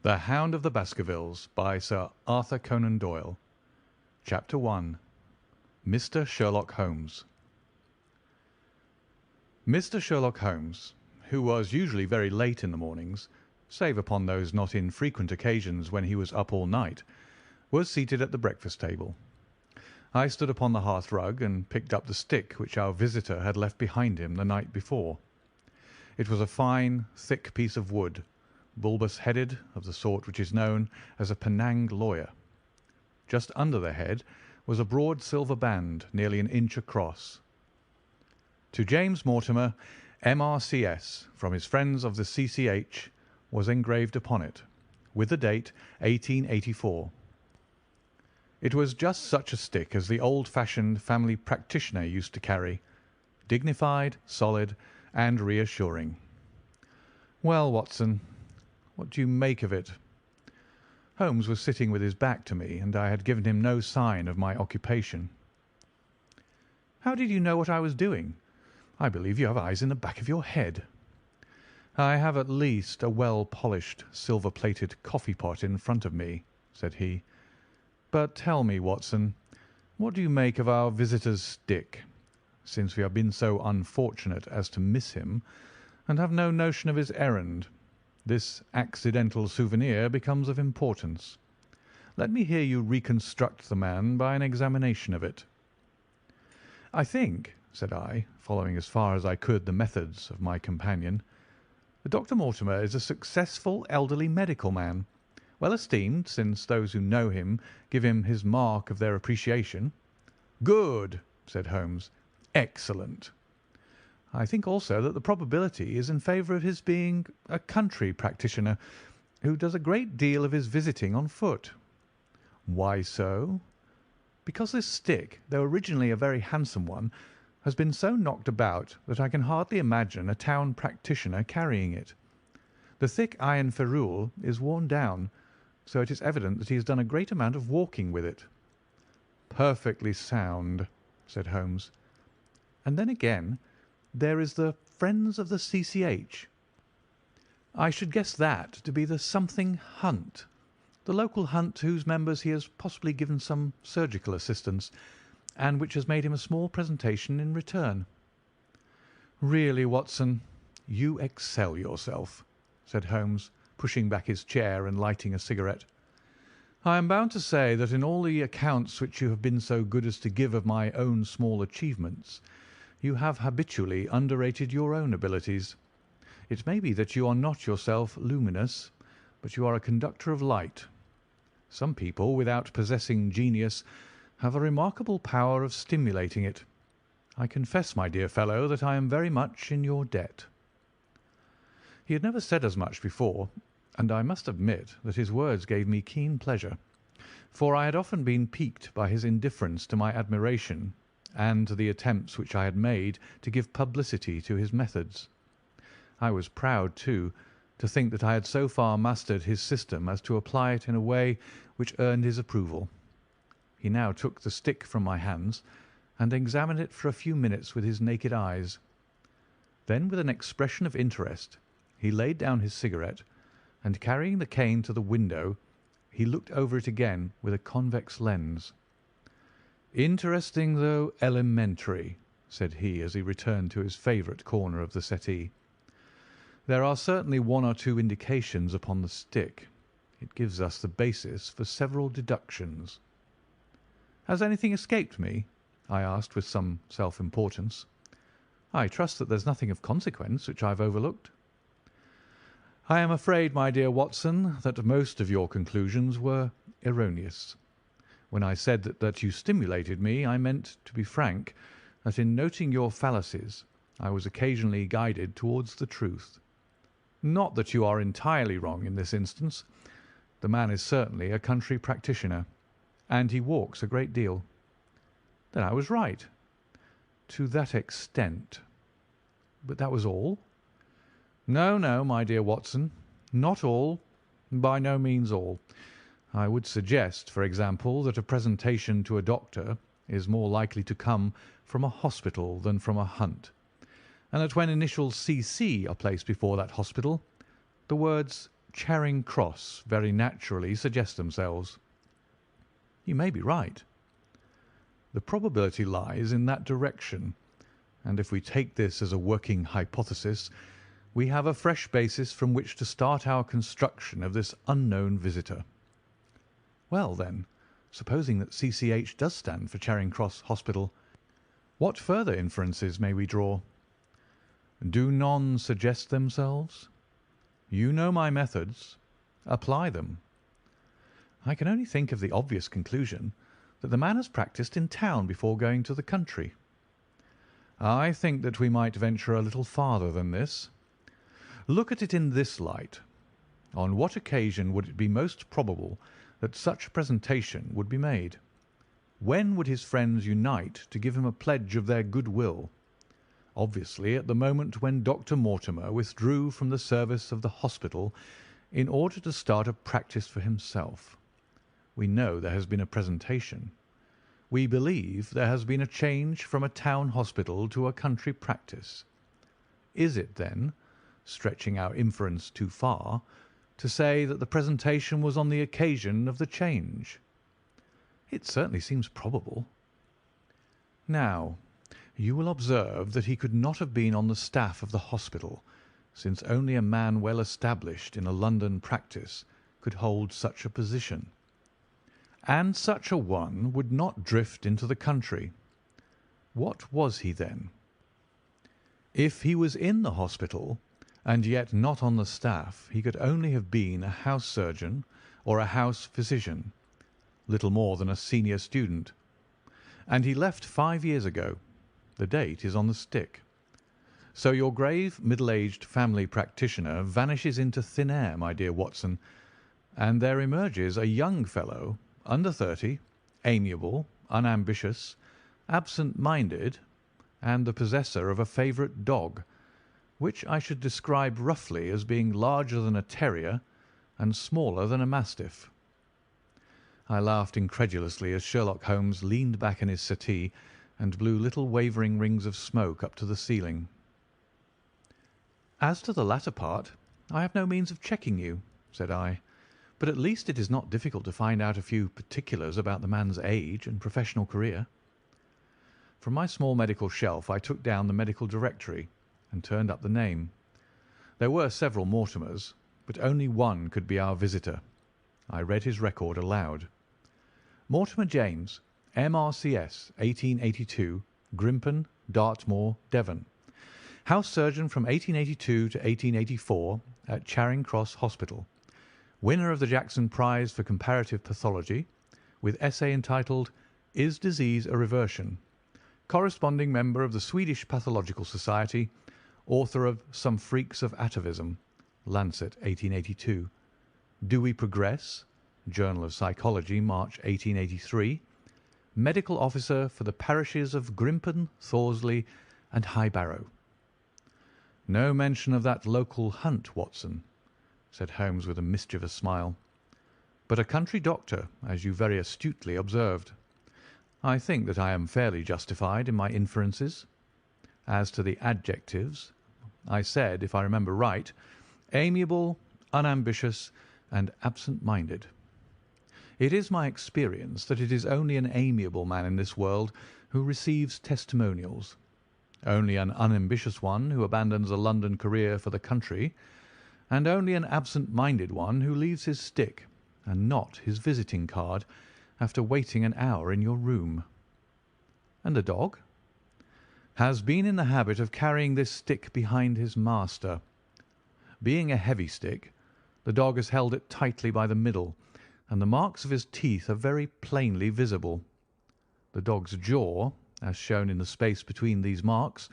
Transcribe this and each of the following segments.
The Hound of the Baskervilles by Sir Arthur Conan Doyle. Chapter 1. Mr. Sherlock Holmes. Mr. Sherlock Holmes, who was usually very late in the mornings, save upon those not infrequent occasions when he was up all night, was seated at the breakfast table. I stood upon the hearth-rug and picked up the stick which our visitor had left behind him the night before. It was a fine, thick piece of wood, bulbous-headed, of the sort which is known as a Penang lawyer. Just under the head was a broad silver band nearly an inch across. To James Mortimer, M.R.C.S., from his friends of the C.C.H., was engraved upon it, with the date 1884. It was just such a stick as the old-fashioned family practitioner used to carry, dignified, solid, and reassuring. "Well, Watson, what do you make of it?" Holmes was sitting with his back to me, and I had given him no sign of my occupation. "How did you know what I was doing? I believe you have eyes in the back of your head." "I have at least a well-polished, silver-plated coffee-pot in front of me," said he. "But tell me, Watson, what do you make of our visitor's stick, since we have been so unfortunate as to miss him, and have no notion of his errand? This accidental souvenir becomes of importance. Let me hear you reconstruct the man by an examination of it." "I think," said I, following as far as I could the methods of my companion, "Dr. Mortimer is a successful elderly medical man, well esteemed, since those who know him give him his mark of their appreciation." "Good," said Holmes. "Excellent. I think also that the probability is in favour of his being a country practitioner who does a great deal of his visiting on foot." "Why so?" "Because this stick, though originally a very handsome one, has been so knocked about that I can hardly imagine a town practitioner carrying it. The thick iron ferrule is worn down, so it is evident that he has done a great amount of walking with it." "Perfectly sound," said Holmes. "And then again, there is the Friends of the C.C.H. I should guess that to be the something hunt, the local hunt to whose members he has possibly given some surgical assistance, and which has made him a small presentation in return." "Really, Watson, you excel yourself," said Holmes, pushing back his chair and lighting a cigarette. "I am bound to say that in all the accounts which you have been so good as to give of my own small achievements, you have habitually underrated your own abilities. It may be that you are not yourself luminous, but you are a conductor of light. Some people, without possessing genius, have a remarkable power of stimulating it. I confess, my dear fellow, that I am very much in your debt." He had never said as much before, and I must admit that his words gave me keen pleasure, for I had often been piqued by his indifference to my admiration and to the attempts which I had made to give publicity to his methods. I was proud, too, to think that I had so far mastered his system as to apply it in a way which earned his approval. He now took the stick from my hands and examined it for a few minutes with his naked eyes. Then, with an expression of interest, he laid down his cigarette, and carrying the cane to the window, he looked over it again with a convex lens. "Interesting, though elementary," said he as he returned to his favourite corner of the settee. "There are certainly one or two indications upon the stick. It gives us the basis for several deductions." "Has anything escaped me?" I asked with some self-importance. "I trust that there's nothing of consequence which I have overlooked." "I am afraid, my dear Watson, that most of your conclusions were erroneous. When I said that you stimulated me, I meant, to be frank, that in noting your fallacies I was occasionally guided towards the truth. Not that you are entirely wrong in this instance. The man is certainly a country practitioner, and he walks a great deal." "Then I was right." "To that extent." "But that was all?" "No, no, my dear Watson, not all, by no means all. I would suggest, for example, that a presentation to a doctor is more likely to come from a hospital than from a hunt, and that when initials C.C. are placed before that hospital, the words Charing Cross very naturally suggest themselves. You may be right. The probability lies in that direction, and if we take this as a working hypothesis, we have a fresh basis from which to start our construction of this unknown visitor. Well, then, supposing that CCH does stand for Charing Cross Hospital, what further inferences may we draw? Do none suggest themselves? You know my methods. Apply them. I can only think of the obvious conclusion that the man has practised in town before going to the country. I think that we might venture a little farther than this. Look at it in this light. On what occasion would it be most probable that such a presentation would be made? When would his friends unite to give him a pledge of their goodwill? Obviously at the moment when Dr. Mortimer withdrew from the service of the hospital in order to start a practice for himself. We know there has been a presentation. We believe there has been a change from a town hospital to a country practice. Is it, then, stretching our inference too far, to say that the presentation was on the occasion of the change? It certainly seems probable. Now, you will observe that he could not have been on the staff of the hospital, since only a man well established in a London practice could hold such a position. And such a one would not drift into the country. What was he then? If he was in the hospital, and yet not on the staff, he could only have been a house surgeon or a house physician, little more than a senior student. And he left 5 years ago. The date is on the stick. So your grave, middle-aged family practitioner vanishes into thin air, my dear Watson, and there emerges a young fellow, under 30, amiable, unambitious, absent-minded, and the possessor of a favourite dog, which I should describe roughly as being larger than a terrier and smaller than a mastiff. I laughed incredulously as Sherlock Holmes leaned back in his settee and blew little wavering rings of smoke up to the ceiling. "As to the latter part, I have no means of checking you," said I, "but at least it is not difficult to find out a few particulars about the man's age and professional career." From my small medical shelf I took down the medical directory and turned up the name. There were several Mortimers, but only one could be our visitor. I read his record aloud. Mortimer James, M.R.C.S., 1882, Grimpen, Dartmoor, Devon. House surgeon from 1882 to 1884 at Charing Cross Hospital. Winner of the Jackson Prize for Comparative Pathology, with essay entitled "Is Disease a Reversion?" Corresponding member of the Swedish Pathological Society. Author of Some Freaks of Atavism, Lancet, 1882. Do We Progress? Journal of Psychology, March 1883. Medical Officer for the parishes of Grimpen, Thorsley, and High Barrow. No mention of that local hunt, Watson, said Holmes with a mischievous smile, but a country doctor, as you very astutely observed. I think that I am fairly justified in my inferences. As to the adjectives, I said, if I remember right, amiable, unambitious, and absent-minded. It is my experience that it is only an amiable man in this world who receives testimonials, only an unambitious one who abandons a London career for the country, and only an absent-minded one who leaves his stick and not his visiting card after waiting an hour in your room. And the dog? Has been in the habit of carrying this stick behind his master. Being a heavy stick, the dog has held it tightly by the middle, and the marks of his teeth are very plainly visible. The dog's jaw, as shown in the space between these marks,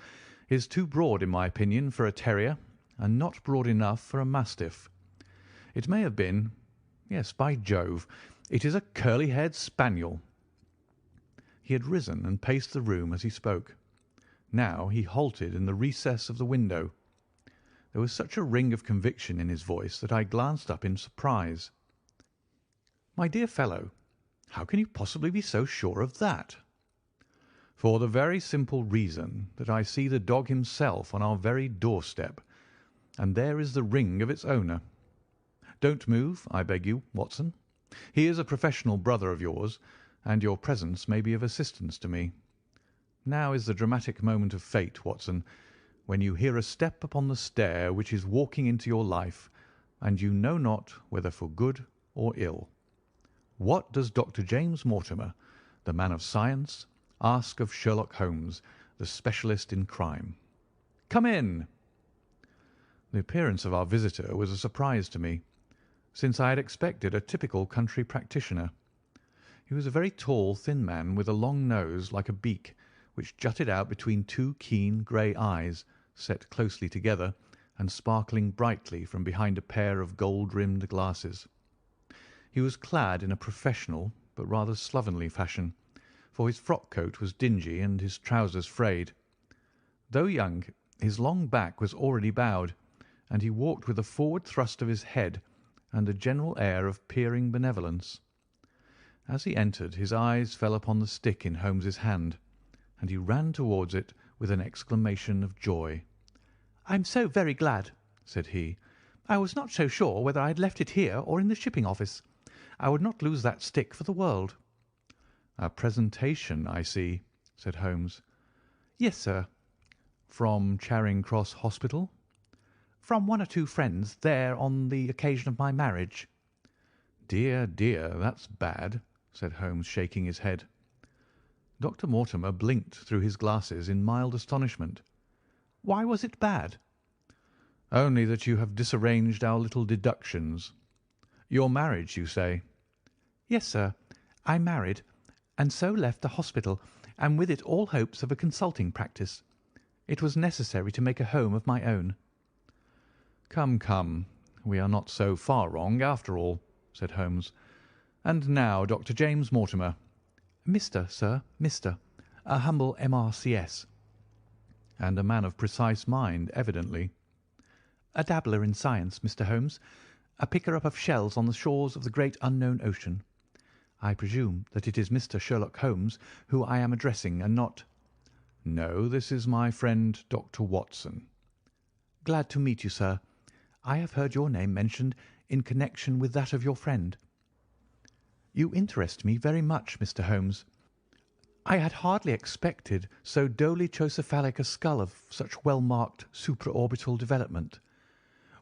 is too broad, in my opinion, for a terrier, and not broad enough for a mastiff. It may have been, yes, by Jove, it is a curly-haired spaniel. He had risen and paced the room as he spoke. Now he halted in the recess of the window. There was such a ring of conviction in his voice that I glanced up in surprise. "My dear fellow, how can you possibly be so sure of that?" "For the very simple reason that I see the dog himself on our very doorstep, and there is the ring of its owner. Don't move, I beg you, Watson. He is a professional brother of yours, and your presence may be of assistance to me. Now is the dramatic moment of fate, Watson, when you hear a step upon the stair which is walking into your life, and you know not whether for good or ill. What does Dr. James Mortimer, the man of science, ask of Sherlock Holmes, the specialist in crime? Come in." The appearance of our visitor was a surprise to me, since I had expected a typical country practitioner. He was a very tall, thin man with a long nose like a beak, which jutted out between two keen grey eyes, set closely together and sparkling brightly from behind a pair of gold-rimmed glasses. He was clad in a professional but rather slovenly fashion, for his frock-coat was dingy and his trousers frayed. Though young, his long back was already bowed, and he walked with a forward thrust of his head and a general air of peering benevolence. As he entered, his eyes fell upon the stick in Holmes's hand, and he ran towards it with an exclamation of joy. "I'm so very glad," said he. "I was not so sure whether I had left it here or in the shipping office. I would not lose that stick for the world." "A presentation, I see," said Holmes. "Yes, sir." "From Charing Cross Hospital?" "From one or two friends there on the occasion of my marriage." "Dear, dear, that's bad," said Holmes, shaking his head. Dr. Mortimer blinked through his glasses in mild astonishment. "Why was it bad?" "Only that you have disarranged our little deductions. Your marriage, you say?" "Yes, sir. I married, and so left the hospital, and with it all hopes of a consulting practice. It was necessary to make a home of my own." "Come, come, we are not so far wrong after all," said Holmes. "And now, Dr. James Mortimer." "Mr., sir, Mr. A humble M.R.C.S." "And a man of precise mind, evidently." "A dabbler in science, Mr. Holmes. A picker-up of shells on the shores of the great unknown ocean. I presume that it is Mr. Sherlock Holmes who I am addressing, and not—" "No, this is my friend Dr. Watson." "Glad to meet you, sir. I have heard your name mentioned in connection with that of your friend." "You interest me very much, Mr. Holmes. I had hardly expected so dolichocephalic a skull of such well-marked supraorbital development.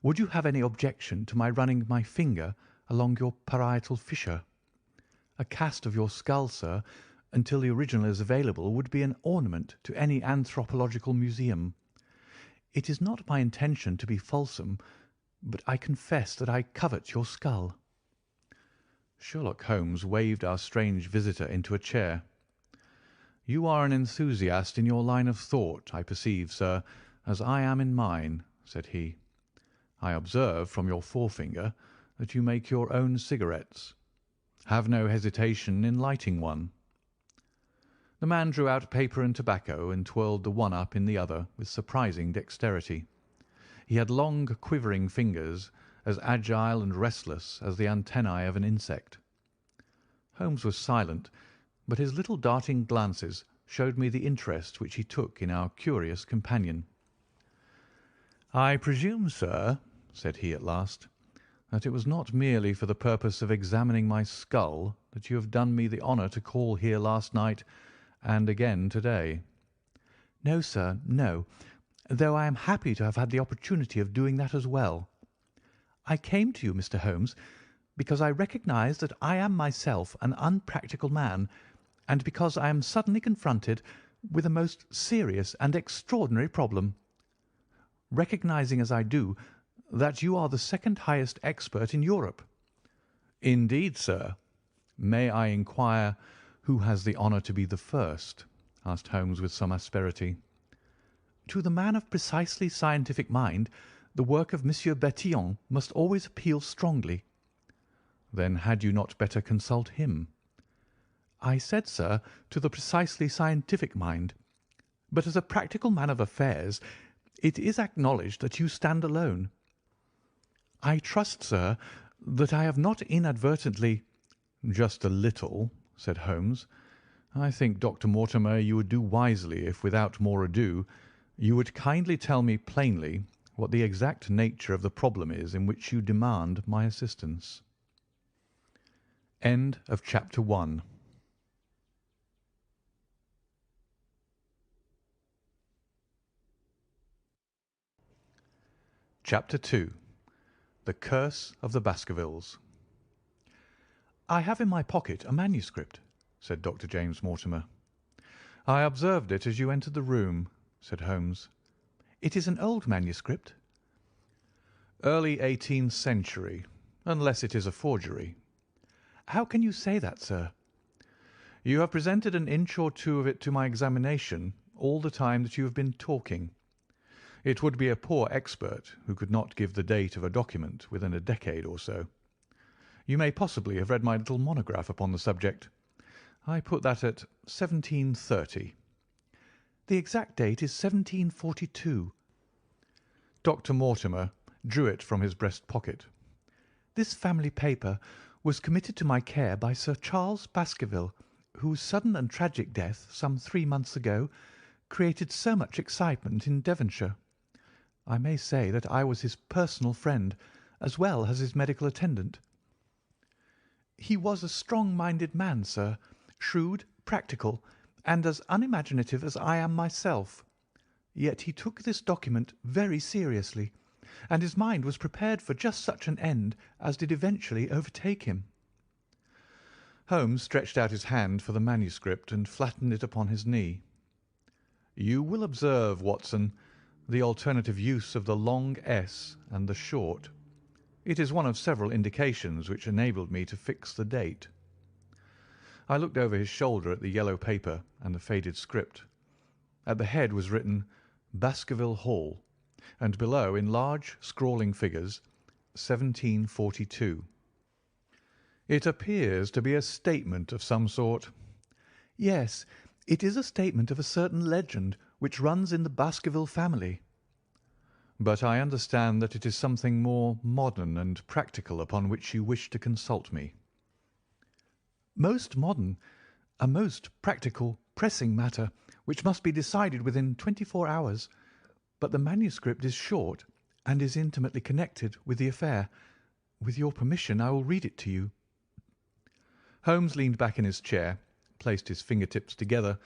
Would you have any objection to my running my finger along your parietal fissure? A cast of your skull, sir, until the original is available, would be an ornament to any anthropological museum. It is not my intention to be fulsome, but I confess that I covet your skull." Sherlock Holmes waved our strange visitor into a chair. "You are an enthusiast in your line of thought, I perceive, sir, as I am in mine," said he. "I observe from your forefinger that you make your own cigarettes. Have no hesitation in lighting one." The man drew out paper and tobacco and twirled the one up in the other with surprising dexterity. He had long, quivering fingers, as agile and restless as the antennae of an insect. Holmes was silent, but his little darting glances showed me the interest which he took in our curious companion. "I presume, sir," said he at last, "that it was not merely for the purpose of examining my skull that you have done me the honour to call here last night and again to-day." "No, sir, no, though I am happy to have had the opportunity of doing that as well. I came to you, Mr. Holmes, because I recognise that I am myself an unpractical man, and because I am suddenly confronted with a most serious and extraordinary problem. Recognising as I do that you are the second highest expert in Europe." "Indeed, sir. May I inquire who has the honour to be the first?" asked Holmes with some asperity. "To the man of precisely scientific mind, the work of Monsieur Bertillon must always appeal strongly." "Then had you not better consult him?" "I said, sir, to the precisely scientific mind. But as a practical man of affairs, it is acknowledged that you stand alone. I trust, sir, that I have not inadvertently—" "Just a little," said Holmes. "I think, Dr. Mortimer, you would do wisely if, without more ado, you would kindly tell me plainly what the exact nature of the problem is in which you demand my assistance. End of Chapter 1. Chapter 2. The Curse of the Baskervilles. "I have in my pocket a manuscript," said Dr. James Mortimer. "I observed it as you entered the room," said Holmes. "It is an old manuscript?" "Early 18th century, unless it is a forgery." "How can you say that, sir?" "You have presented an inch or two of it to my examination all the time that you have been talking. It would be a poor expert who could not give the date of a document within a decade or so. You may possibly have read my little monograph upon the subject. I put that at 1730. "The exact date is 1742. Dr. Mortimer drew it from his breast pocket. "This family paper was committed to my care by Sir Charles Baskerville, whose sudden and tragic death, some 3 months ago, created so much excitement in Devonshire. I may say that I was his personal friend as well as his medical attendant. He was a strong-minded man, sir, shrewd, practical, and as unimaginative as I am myself. Yet he took this document very seriously, and his mind was prepared for just such an end as did eventually overtake him." Holmes stretched out his hand for the manuscript and flattened it upon his knee. "You will observe, Watson, the alternative use of the long S and the short. It is one of several indications which enabled me to fix the date." I looked over his shoulder at the yellow paper and the faded script. At the head was written Baskerville Hall, and below, in large scrawling figures, 1742. "It appears to be a statement of some sort." "Yes, it is a statement of a certain legend which runs in the Baskerville family." "But I understand that it is something more modern and practical upon which you wish to consult me." "Most modern, a most practical, pressing matter, which must be decided within 24 hours. But the manuscript is short and is intimately connected with the affair. With your permission, I will read it to you." Holmes leaned back in his chair, placed his fingertips together,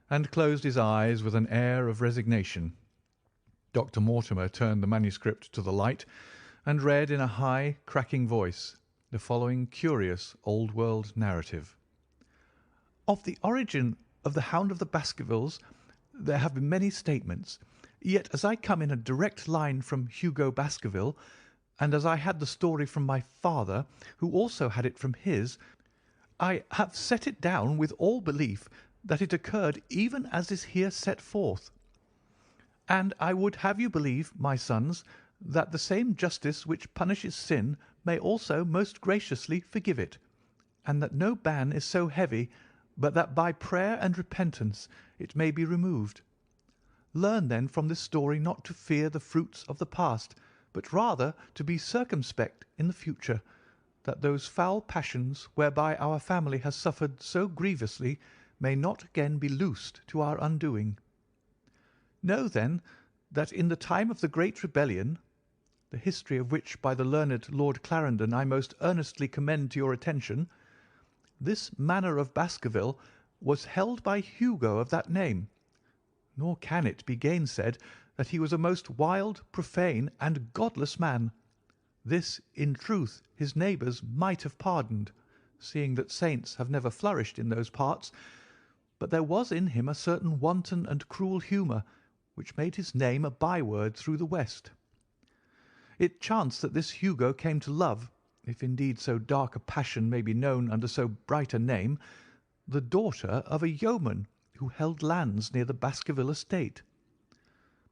and closed his eyes with an air of resignation. Dr. Mortimer turned the manuscript to the light and read in a high, cracking voice the following curious old-world narrative. "Of the origin of the Hound of the Baskervilles there have been many statements. Yet as I come in a direct line from Hugo Baskerville, and as I had the story from my father, who also had it from his, I have set it down with all belief that it occurred even as is here set forth. And I would have you believe, my sons, that the same justice which punishes sin may also most graciously forgive it, and that no ban is so heavy but that by prayer and repentance it may be removed. Learn then from this story not to fear the fruits of the past, but rather to be circumspect in the future, that those foul passions whereby our family has suffered so grievously may not again be loosed to our undoing. Know then that in the time of the great rebellion, the history of which by the learned Lord Clarendon I most earnestly commend to your attention, this manor of Baskerville was held by Hugo of that name, nor can it be gainsaid that he was a most wild, profane, and godless man. This, in truth, his neighbours might have pardoned, seeing that saints have never flourished in those parts, but there was in him a certain wanton and cruel humour which made his name a byword through the West. It chanced that this Hugo came to love, if indeed so dark a passion may be known under so bright a name, the daughter of a yeoman who held lands near the Baskerville estate.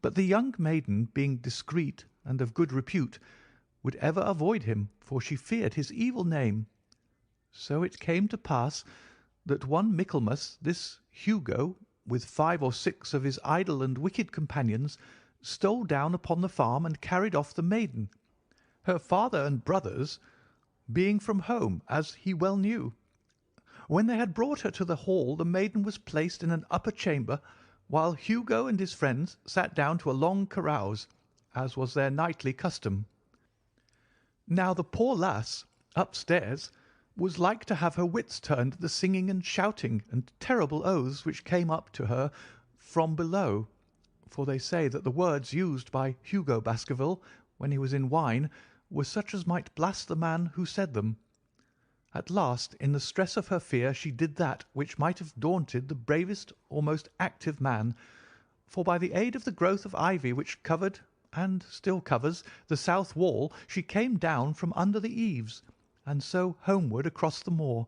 But the young maiden, being discreet and of good repute, would ever avoid him, for she feared his evil name. So it came to pass that one Michaelmas this Hugo, with 5 or 6 of his idle and wicked companions, stole down upon the farm and carried off the maiden, her father and brothers being from home, as he well knew. When they had brought her to the hall, the maiden was placed in an upper chamber, while Hugo and his friends sat down to a long carouse, as was their nightly custom. Now the poor lass, upstairs, was like to have her wits turned at the singing and shouting and terrible oaths which came up to her from below, for they say that the words used by Hugo Baskerville when he was in wine were such as might blast the man who said them. At last, in the stress of her fear, she did that which might have daunted the bravest or most active man, for by the aid of the growth of ivy which covered and still covers the south wall, she came down from under the eaves, and so homeward across the moor,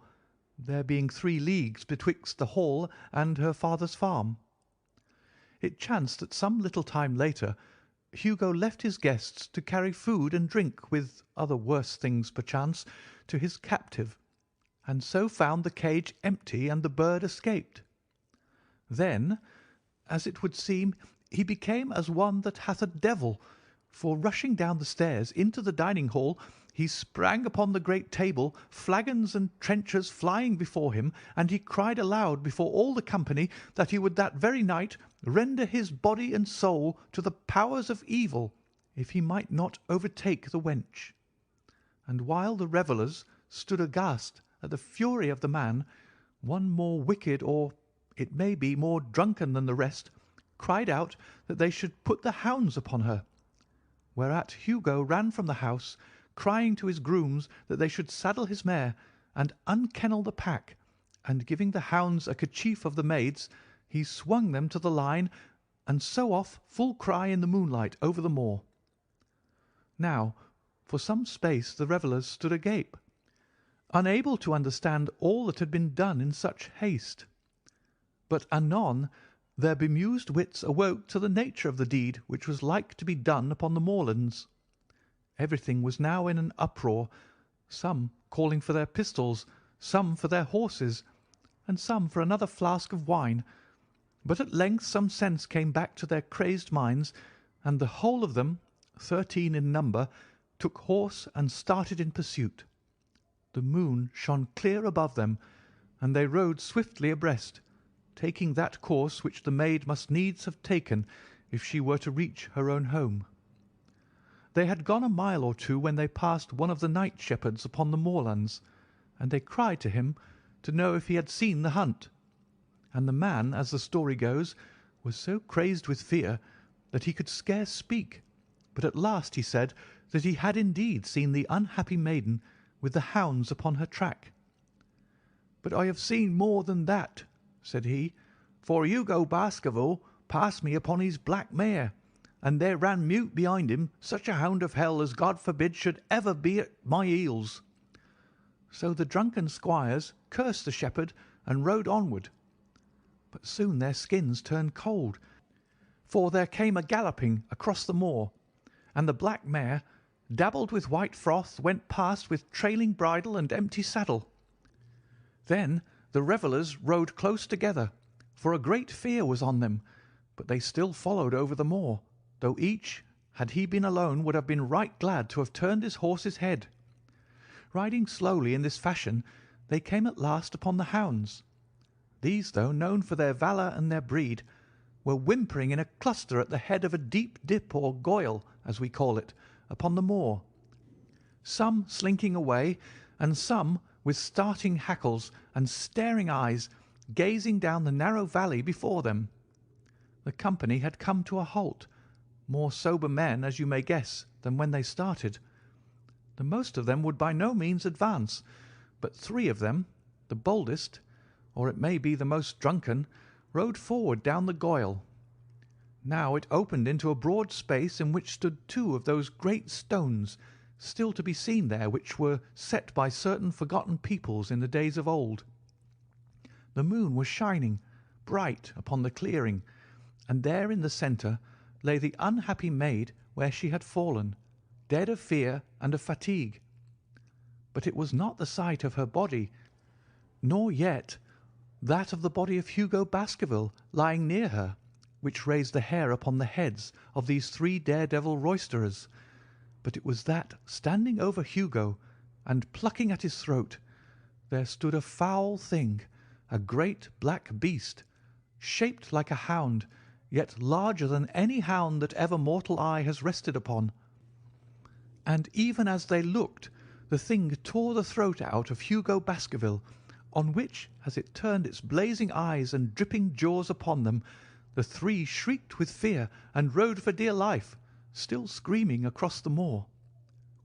there being 3 leagues betwixt the hall and her father's farm. It chanced that some little time later Hugo left his guests to carry food and drink, with other worse things perchance, to his captive, and so found the cage empty and the bird escaped. Then, as it would seem, he became as one that hath a devil, for rushing down the stairs into the dining hall, he sprang upon the great table, flagons and trenchers flying before him, and he cried aloud before all the company that he would that very night render his body and soul to the powers of evil, if he might not overtake the wench. And while the revellers stood aghast at the fury of the man, one more wicked, or it may be more drunken than the rest, cried out that they should put the hounds upon her, whereat Hugo ran from the house, crying to his grooms that they should saddle his mare and unkennel the pack, and giving the hounds a kerchief of the maid's, he swung them to the line, and so off full cry in the moonlight over the moor. Now, for some space the revellers stood agape, unable to understand all that had been done in such haste. But anon their bemused wits awoke to the nature of the deed which was like to be done upon the moorlands. Everything was now in an uproar, some calling for their pistols, some for their horses, and some for another flask of wine. But at length some sense came back to their crazed minds, and the whole of them, 13 in number, took horse and started in pursuit. The moon shone clear above them, and they rode swiftly abreast, taking that course which the maid must needs have taken if she were to reach her own home. They had gone a mile or 2 when they passed one of the night shepherds upon the moorlands, and they cried to him to know if he had seen the hunt. And the man, as the story goes, was so crazed with fear that he could scarce speak, but at last he said that he had indeed seen the unhappy maiden with the hounds upon her track. "But I have seen more than that," said he, "for Hugo Baskerville passed me upon his black mare, and there ran mute behind him such a hound of hell as God forbid should ever be at my heels." So the drunken squires cursed the shepherd and rode onward. But soon their skins turned cold, for there came a galloping across the moor, and the black mare, dabbled with white froth, went past with trailing bridle and empty saddle. Then the revellers rode close together, for a great fear was on them, but they still followed over the moor, though each, had he been alone, would have been right glad to have turned his horse's head. Riding slowly in this fashion, they came at last upon the hounds. These, though known for their valour and their breed, were whimpering in a cluster at the head of a deep dip or goyle, as we call it, upon the moor, some slinking away, and some with starting hackles and staring eyes, gazing down the narrow valley before them. The company had come to a halt, more sober men, as you may guess, than when they started. The most of them would by no means advance, but 3 of them, the boldest, or it may be the most drunken, rode forward down the goyle. Now it opened into a broad space in which stood 2 of those great stones, still to be seen there, which were set by certain forgotten peoples in the days of old. The moon was shining bright upon the clearing, and there in the centre lay the unhappy maid where she had fallen, dead of fear and of fatigue. But it was not the sight of her body, nor yet that of the body of Hugo Baskerville lying near her, which raised the hair upon the heads of these 3 daredevil roisterers, but it was that, standing over Hugo and plucking at his throat, there stood a foul thing, a great black beast, shaped like a hound, yet larger than any hound that ever mortal eye has rested upon. And even as they looked, the thing tore the throat out of Hugo Baskerville, on which, as it turned its blazing eyes and dripping jaws upon them, the three shrieked with fear and rode for dear life, still screaming across the moor.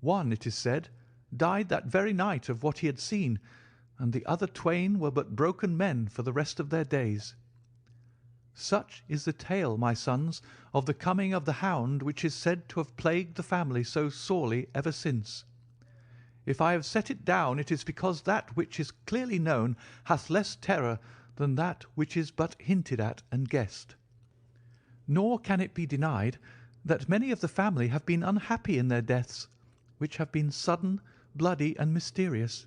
One, it is said, died that very night of what he had seen, and the other twain were but broken men for the rest of their days. Such is the tale, my sons, of the coming of the hound which is said to have plagued the family so sorely ever since. If I have set it down, it is because that which is clearly known hath less terror than that which is but hinted at and guessed. Nor can it be denied that many of the family have been unhappy in their deaths, which have been sudden, bloody, and mysterious.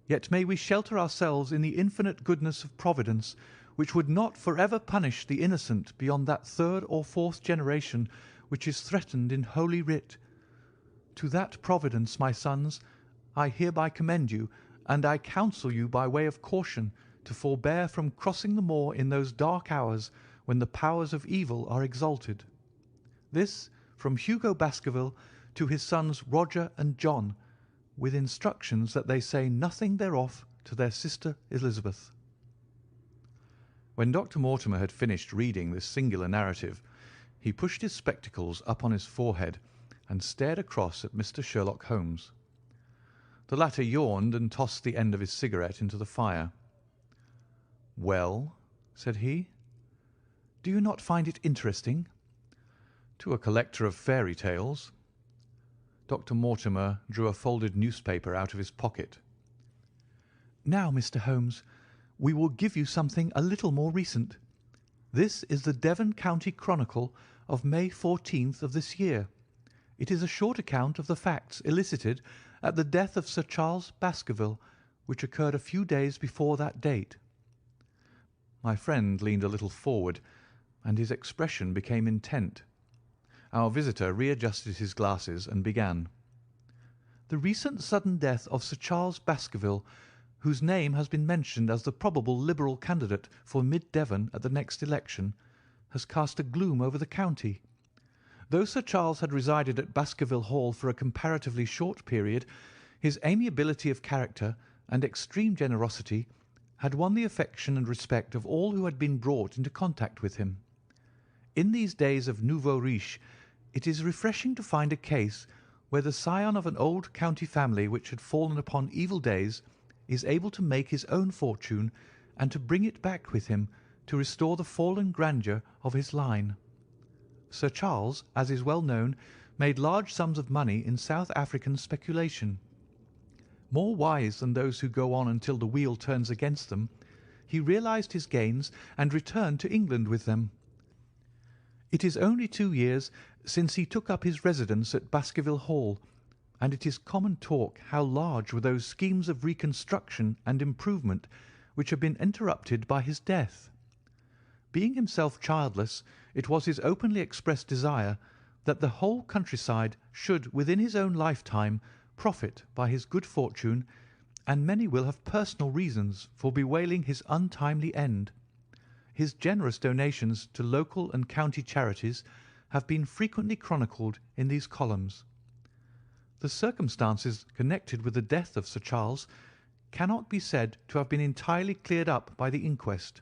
Yet may we shelter ourselves in the infinite goodness of Providence, which would not for ever punish the innocent beyond that third or fourth generation which is threatened in Holy Writ. To that Providence, my sons, I hereby commend you, and I counsel you by way of caution to forbear from crossing the moor in those dark hours when the powers of evil are exalted. This from Hugo Baskerville to his sons Roger and John, with instructions that they say nothing thereof to their sister Elizabeth. When Dr. Mortimer had finished reading this singular narrative, he pushed his spectacles up on his forehead and stared across at Mr. Sherlock Holmes. The latter yawned and tossed the end of his cigarette into the fire. "Well," said he, "do you not find it interesting?" "To a collector of fairy tales." Dr. Mortimer drew a folded newspaper out of his pocket. "Now, Mr. Holmes, we will give you something a little more recent. This is the Devon County Chronicle of May 14th of this year. It is a short account of the facts elicited at the death of Sir Charles Baskerville, which occurred a few days before that date." My friend leaned a little forward, and his expression became intent. Our visitor readjusted his glasses and began. "The recent sudden death of Sir Charles Baskerville, whose name has been mentioned as the probable Liberal candidate for Mid Devon at the next election, has cast a gloom over the county. Though Sir Charles had resided at Baskerville Hall for a comparatively short period, his amiability of character and extreme generosity had won the affection and respect of all who had been brought into contact with him. In these days of nouveau riche, it is refreshing to find a case where the scion of an old county family which had fallen upon evil days is able to make his own fortune and to bring it back with him to restore the fallen grandeur of his line. Sir Charles, as is well known, made large sums of money in South African speculation. More wise than those who go on until the wheel turns against them, he realized his gains and returned to England with them. It is only 2 years since he took up his residence at Baskerville Hall, and it is common talk how large were those schemes of reconstruction and improvement which had been interrupted by his death. Being himself childless, it was his openly expressed desire that the whole countryside should within his own lifetime profit by his good fortune, and many will have personal reasons for bewailing his untimely end. His generous donations to local and county charities have been frequently chronicled in these columns. The circumstances connected with the death of Sir Charles cannot be said to have been entirely cleared up by the inquest,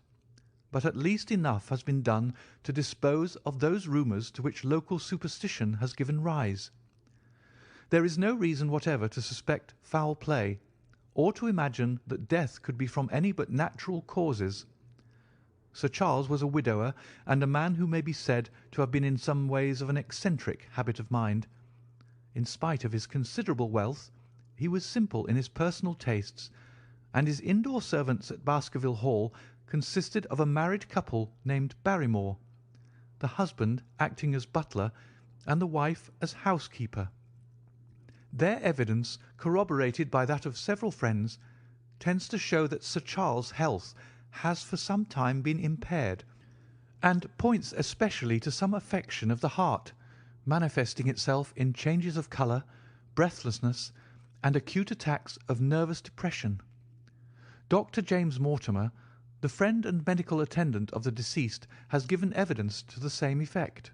but at least enough has been done to dispose of those rumours to which local superstition has given rise. There is no reason whatever to suspect foul play, or to imagine that death could be from any but natural causes. Sir Charles was a widower, and a man who may be said to have been in some ways of an eccentric habit of mind. In spite of his considerable wealth, he was simple in his personal tastes, and his indoor servants at Baskerville Hall consisted of a married couple named Barrymore, the husband acting as butler and the wife as housekeeper. Their evidence, corroborated by that of several friends, tends to show that Sir Charles' health has for some time been impaired, and points especially to some affection of the heart, manifesting itself in changes of colour, breathlessness, and acute attacks of nervous depression. Dr. James Mortimer, The friend and medical attendant of the deceased has given evidence to the same effect.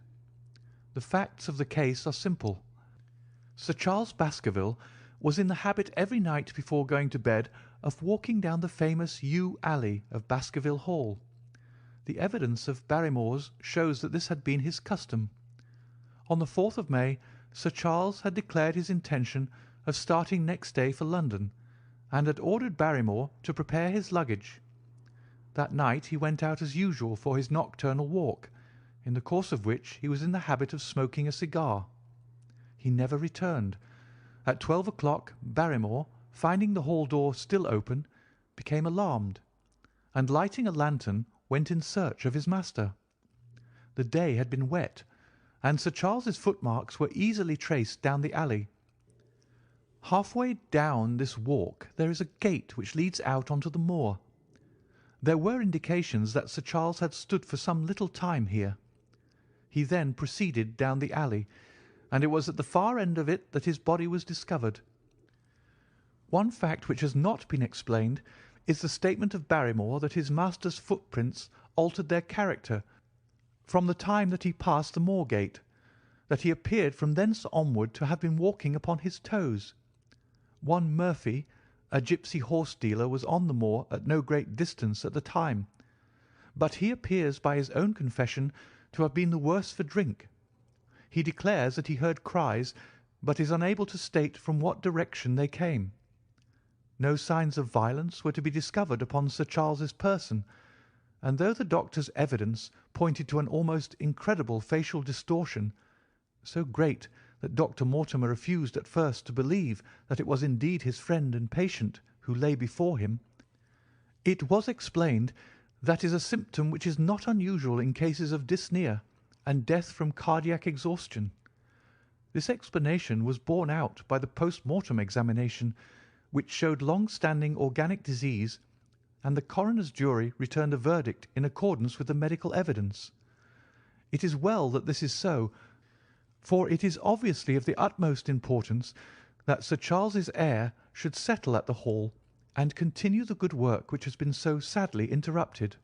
The facts of the case are simple. Sir Charles Baskerville was in the habit every night before going to bed of walking down the famous yew alley of Baskerville Hall. The evidence of Barrymore's shows that this had been his custom. On the 4th of May, Sir Charles had declared his intention of starting next day for London, and had ordered Barrymore to prepare his luggage. That night he went out as usual for his nocturnal walk, in the course of which he was in the habit of smoking a cigar. He never returned. At 12 o'clock Barrymore, finding the hall door still open, became alarmed, and lighting a lantern went in search of his master. The day had been wet, and Sir Charles's footmarks were easily traced down the alley. Halfway down this walk there is a gate which leads out onto the moor. There were indications that Sir Charles had stood for some little time here. He then proceeded down the alley, and it was at the far end of it that his body was discovered. One fact which has not been explained is the statement of Barrymore that his master's footprints altered their character from the time that he passed the moor gate, that he appeared from thence onward to have been walking upon his toes. One Murphy, a gipsy horse dealer, was on the moor at no great distance at the time, but he appears by his own confession to have been the worse for drink. He declares that he heard cries, but is unable to state from what direction they came. No signs of violence were to be discovered upon Sir Charles's person, and though the doctor's evidence pointed to an almost incredible facial distortion, so great that Dr. Mortimer refused at first to believe that it was indeed his friend and patient who lay before him, it was explained that is a symptom which is not unusual in cases of dyspnea and death from cardiac exhaustion. This explanation was borne out by the post-mortem examination, which showed long-standing organic disease, and the coroner's jury returned a verdict in accordance with the medical evidence. It is well that this is so, for it is obviously of the utmost importance that Sir Charles's heir should settle at the Hall and continue the good work which has been so sadly interrupted.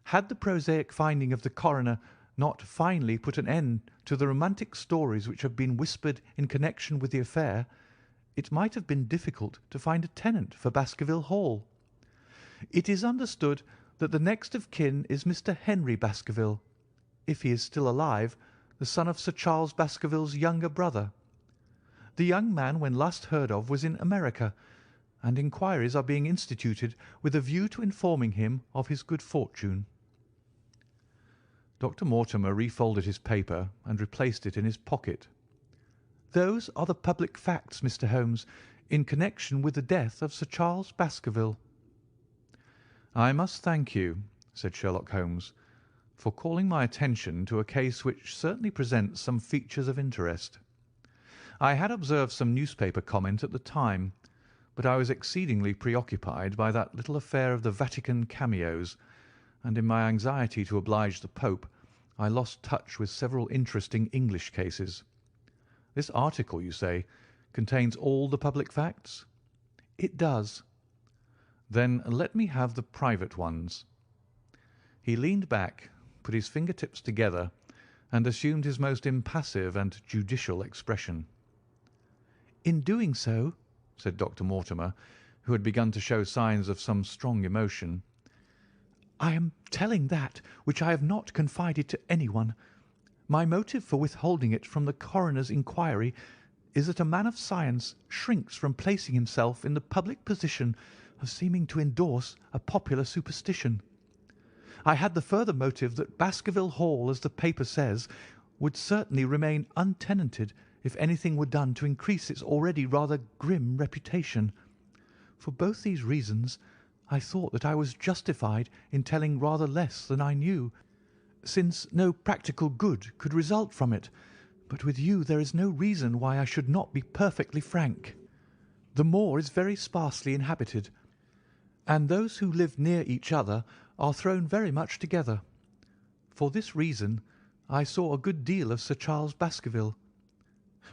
Had the prosaic finding of the coroner not finally put an end to the romantic stories which have been whispered in connection with the affair, it might have been difficult to find a tenant for Baskerville Hall. It is understood that the next of kin is Mr. Henry Baskerville, if he is still alive, the son of Sir Charles Baskerville's younger brother. The young man, when last heard of, was in America, and inquiries are being instituted with a view to informing him of his good fortune. Dr. Mortimer refolded his paper and replaced it in his pocket. Those are the public facts, Mr. Holmes, in connection with the death of Sir Charles Baskerville. I must thank you, said Sherlock Holmes, for calling my attention to a case which certainly presents some features of interest. I had observed some newspaper comment at the time, but I was exceedingly preoccupied by that little affair of the Vatican cameos, and in my anxiety to oblige the Pope, I lost touch with several interesting English cases. This article, you say, contains all the public facts? It does. Then let me have the private ones. He leaned back, put his fingertips together, and assumed his most impassive and judicial expression. In doing so, said Dr. Mortimer, who had begun to show signs of some strong emotion, I am telling that which I have not confided to anyone. My motive for withholding it from the coroner's inquiry is that a man of science shrinks from placing himself in the public position of seeming to endorse a popular superstition. I had the further motive that Baskerville Hall, as the paper says, would certainly remain untenanted if anything were done to increase its already rather grim reputation. For both these reasons, I thought that I was justified in telling rather less than I knew, since no practical good could result from it. But with you there is no reason why I should not be perfectly frank. The moor is very sparsely inhabited, and those who live near each other are thrown very much together. For this reason I saw a good deal of Sir Charles Baskerville.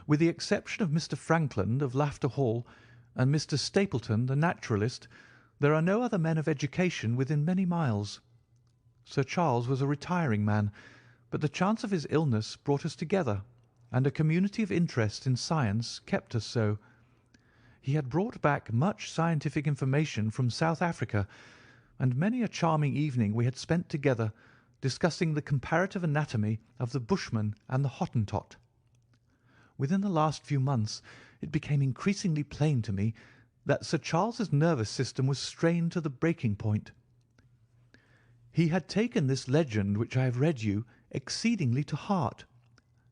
With the exception of Mr. Frankland of Lafter Hall and Mr. Stapleton, the naturalist, There are no other men of education within many miles. Sir Charles was a retiring man, but the chance of his illness brought us together, and a community of interest in science kept us so. He had brought back much scientific information from South Africa, and many a charming evening we had spent together discussing the comparative anatomy of the Bushman and the Hottentot. Within the last few months it became increasingly plain to me that Sir Charles's nervous system was strained to the breaking point. He had taken this legend which I have read you exceedingly to heart,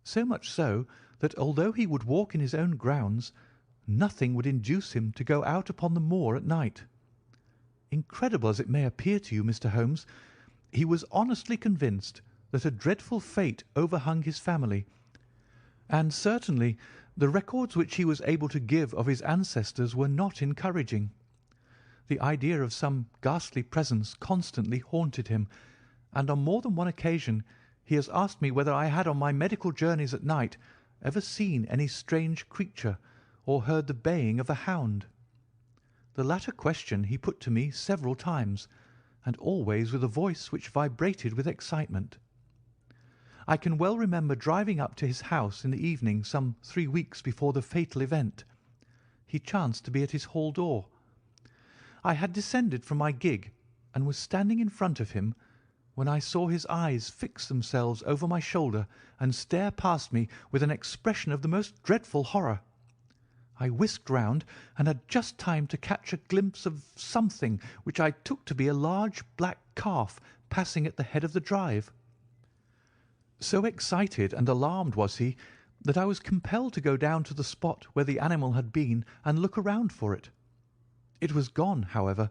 so much so that although he would walk in his own grounds, nothing would induce him to go out upon the moor at night. Incredible as it may appear to you, Mr. Holmes, he was honestly convinced that a dreadful fate overhung his family, and certainly the records which he was able to give of his ancestors were not encouraging. The idea of some ghastly presence constantly haunted him, and on more than one occasion he has asked me whether I had on my medical journeys at night ever seen any strange creature or heard the baying of a hound. The latter question he put to me several times, and always with a voice which vibrated with excitement. I can well remember driving up to his house in the evening some 3 weeks before the fatal event. He chanced to be at his hall door. I had descended from my gig and was standing in front of him when I saw his eyes fix themselves over my shoulder and stare past me with an expression of the most dreadful horror. I whisked round and had just time to catch a glimpse of something which I took to be a large black calf passing at the head of the drive. So excited and alarmed was he that I was compelled to go down to the spot where the animal had been and look around for it. It was gone, however,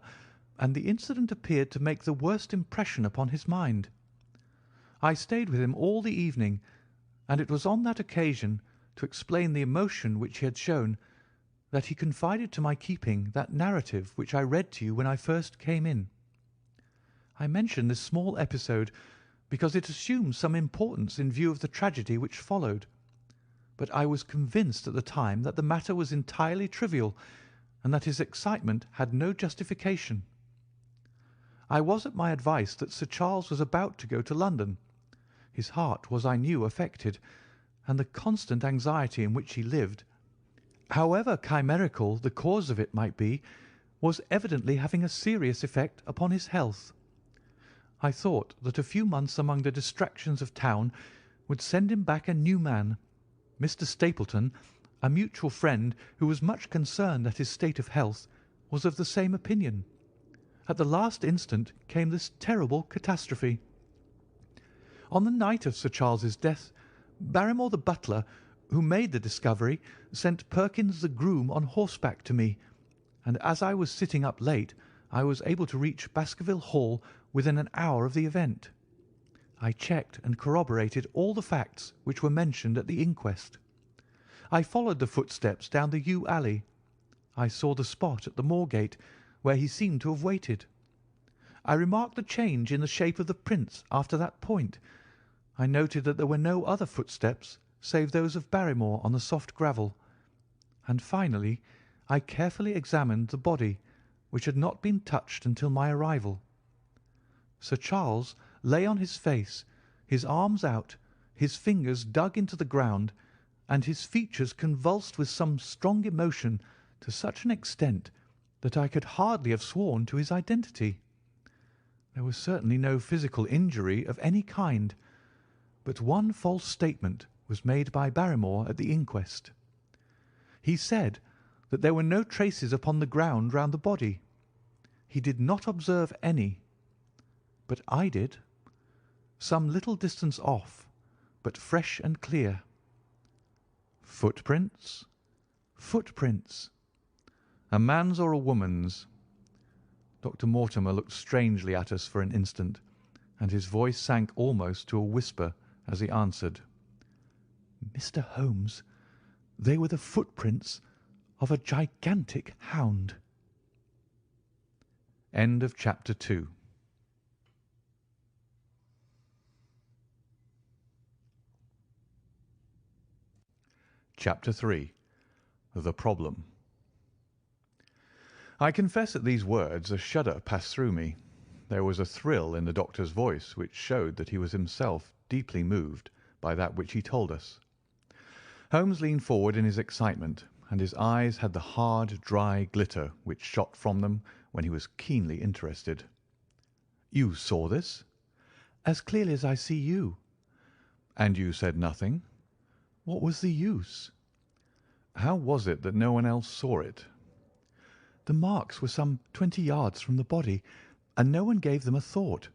and the incident appeared to make the worst impression upon his mind. I stayed with him all the evening, and it was on that occasion, to explain the emotion which he had shown, that he confided to my keeping that narrative which I read to you when I first came in. I mention this small episode because it assumes some importance in view of the tragedy which followed, but I was convinced at the time that the matter was entirely trivial, and that his excitement had no justification. I was at my advice that Sir Charles was about to go to London. His heart was, I knew, affected, and the constant anxiety in which he lived, however chimerical the cause of it might be, was evidently having a serious effect upon his health. I thought that a few months among the distractions of town would send him back a new man. Mr. Stapleton, a mutual friend who was much concerned at his state of health, was of the same opinion. At the last instant came this terrible catastrophe. On the night of Sir Charles's death, Barrymore the butler, who made the discovery, sent Perkins the groom on horseback to me, and as I was sitting up late, I was able to reach Baskerville Hall within an hour of the event. I checked and corroborated all the facts which were mentioned at the inquest. I followed the footsteps down the yew alley. I saw the spot at the moor-gate where he seemed to have waited. I remarked the change in the shape of the prints after that point. I noted that there were no other footsteps save those of Barrymore on the soft gravel. And finally, I carefully examined the body, which had not been touched until my arrival. Sir Charles lay on his face, his arms out, his fingers dug into the ground, and his features convulsed with some strong emotion to such an extent that I could hardly have sworn to his identity. There was certainly no physical injury of any kind, but one false statement was made by Barrymore at the inquest. He said that there were no traces upon the ground round the body. He did not observe any, but I did, some little distance off, but fresh and clear. Footprints? Footprints. A man's or a woman's? Dr. Mortimer looked strangely at us for an instant, and his voice sank almost to a whisper as he answered, "Mr. Holmes, they were the footprints of a gigantic hound." End of chapter 2. Chapter 3. The Problem. I confess at these words a shudder passed through me. There was a thrill in the doctor's voice which showed that he was himself deeply moved by that which he told us. Holmes leaned forward in his excitement, and his eyes had the hard, dry glitter which shot from them when he was keenly interested. "You saw this?" "As clearly as I see you." "And you said nothing?" "What was the use?" "How was it that no one else saw it?" "The marks were some 20 yards from the body, and no one gave them a thought.